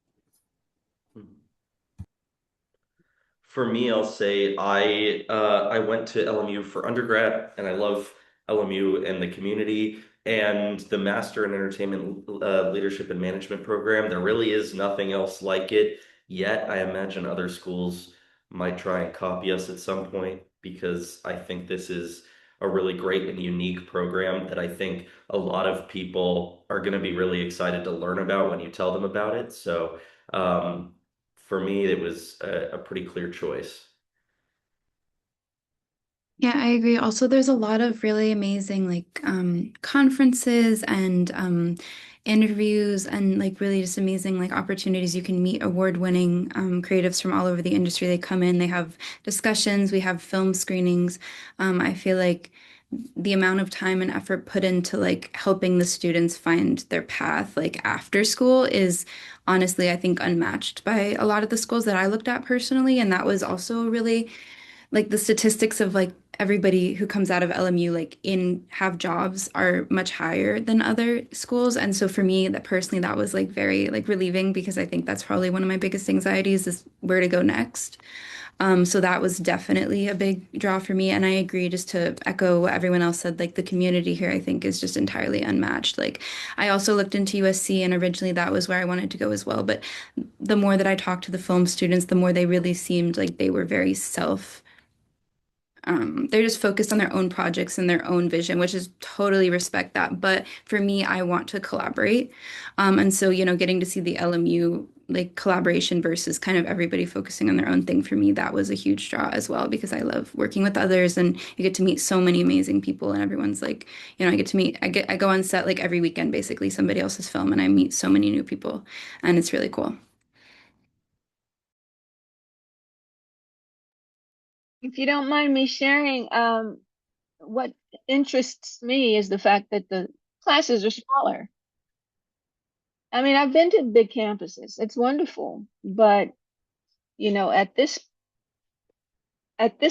For me, I'll say I went to LMU for undergrad, and I love LMU and the community and the Master in Entertainment Leadership and Management program. There really is nothing else like it yet. I imagine other schools might try and copy us at some point because I think this is a really great and unique program that I think a lot of people are going to be really excited to learn about when you tell them about it. So, for me, it was a pretty clear choice. Yeah, I agree. Also, there's a lot of really amazing like conferences and interviews and like really just amazing like opportunities. You can meet award-winning creatives from all over the industry. They come in, they have discussions, we have film screenings. I feel like the amount of time and effort put into like helping the students find their path like after school is honestly, I think, unmatched by a lot of the schools that I looked at personally. And that was also really like the statistics of like everybody who comes out of LMU like in have jobs are much higher than other schools. And so for me that personally that was like very like relieving because I think that's probably one of my biggest anxieties is where to go next. So that was definitely a big draw for me. And I agree, just to echo what everyone else said, like the community here, I think is just entirely unmatched. Like I also looked into USC and originally that was where I wanted to go as well. But the more that I talked to the film students, the more they really seemed like they were very they're just focused on their own projects and their own vision, which is totally respect that. But for me, I want to collaborate. And so, you know, getting to see the LMU like collaboration versus kind of everybody focusing on their own thing for me, that was a huge draw as well because I love working with others and you get to meet so many amazing people and everyone's like, you know, I go on set like every weekend, basically somebody else's film and I meet so many new people and it's really cool. If you don't mind me sharing, what interests me is the fact that the classes are smaller. I mean, I've been to big campuses. It's wonderful, but you know, at this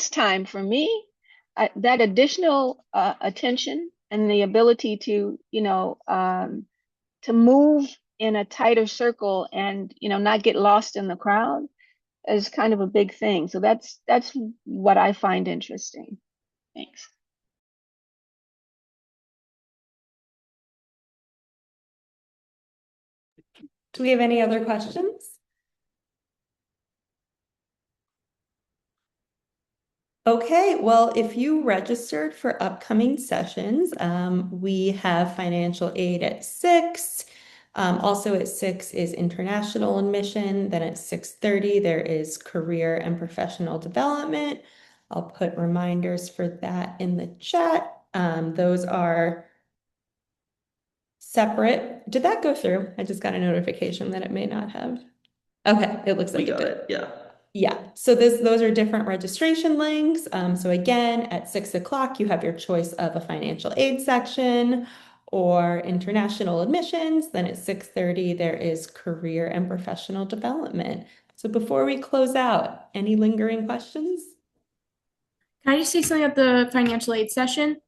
time for me, that additional attention and the ability to, you know, to move in a tighter circle and, you know, not get lost in the crowd is kind of a big thing. So that's what I find interesting. Thanks. Do we have any other questions? Okay, well, if you registered for upcoming sessions, we have financial aid at 6. Also at 6 is international admission. Then at 6:30, there is career and professional development. I'll put reminders for that in the chat. Those are separate. Did that go through? I just got a notification that it may not have. Okay, it looks like We it got did. it, yeah. Yeah, so those are different registration links. So again, at 6 o'clock, you have your choice of a financial aid section or international admissions. Then at 6:30, there is career and professional development. So before we close out, any lingering questions? Can I just say something about the financial aid session?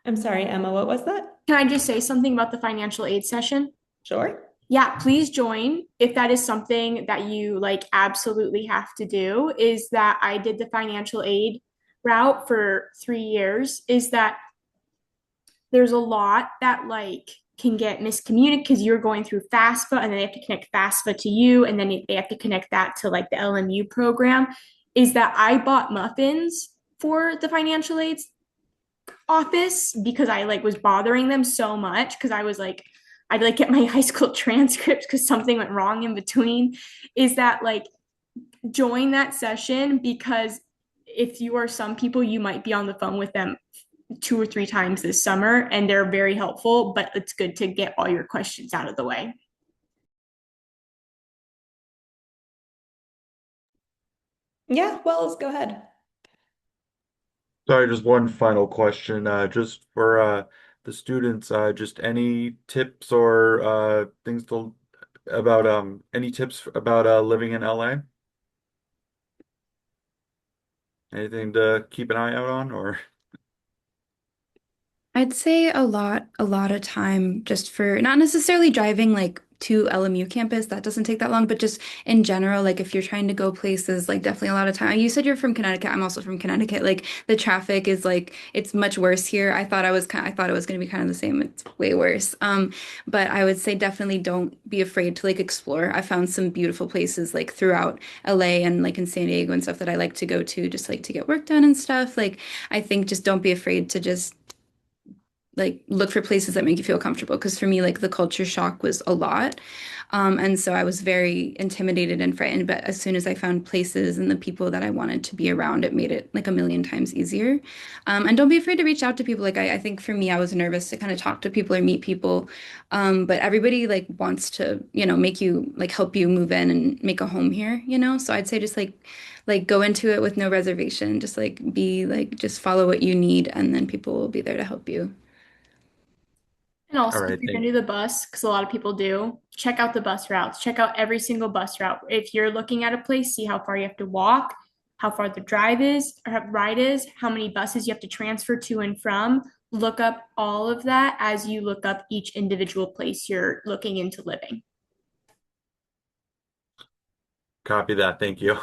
I'm sorry, Emma, what was that? Can I just say something about the financial aid session? Sure. Yeah, please join if that is something that you like absolutely have to do. Is that I did the financial aid route for 3 years, is that there's a lot that like can get miscommunicated because you're going through FAFSA and then they have to connect FAFSA to you and then they have to connect that to like the LMU program. Is that I bought muffins for the financial aid office because I like was bothering them so much because I was like I'd like get my high school transcripts because something went wrong in between. Is that like join that session because if you are some people, you might be on the phone with them 2 or 3 times this summer, and they're very helpful, but it's good to get all your questions out of the way. Yeah, Wells, go ahead. Sorry, just one final question. Just for the students, just any tips or things to about any tips about living in LA? Anything to keep an eye out on or I'd say a lot of time just for not necessarily driving like to LMU campus. That doesn't take that long, but just in general, like if you're trying to go places, like definitely a lot of time. You said you're from Connecticut. I'm also from Connecticut. Like the traffic is like it's much worse here. I thought it was going to be kind of the same. It's way worse. But I would say definitely don't be afraid to like explore. I found some beautiful places like throughout LA and like in San Diego and stuff that I like to go to just like to get work done and stuff. Like I think just don't be afraid to just like look for places that make you feel comfortable because for me like the culture shock was a lot, and so I was very intimidated and frightened, but as soon as I found places and the people that I wanted to be around, it made it like a million times easier. And don't be afraid to reach out to people. Like I think for me I was nervous to kind of talk to people or meet people, but everybody like wants to make you like help you move in and make a home here, so I'd say just like go into it with no reservation, just like be like just follow what you need and then people will be there to help you. And all also, if right, you're going thank to do the bus, because a lot of people do, check out the bus routes. Check out every single bus route. If you're looking at a place, see how far you have to walk, how far the drive is or ride is, how many buses you have to transfer to and from. Look up all of that as you look up each individual place you're looking into living. copy that. Thank you.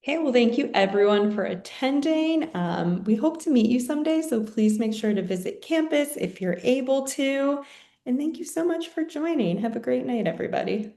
Okay, well, thank you everyone for attending. We hope to meet you someday, so please make sure to visit campus if you're able to. And thank you so much for joining. Have a great night, everybody.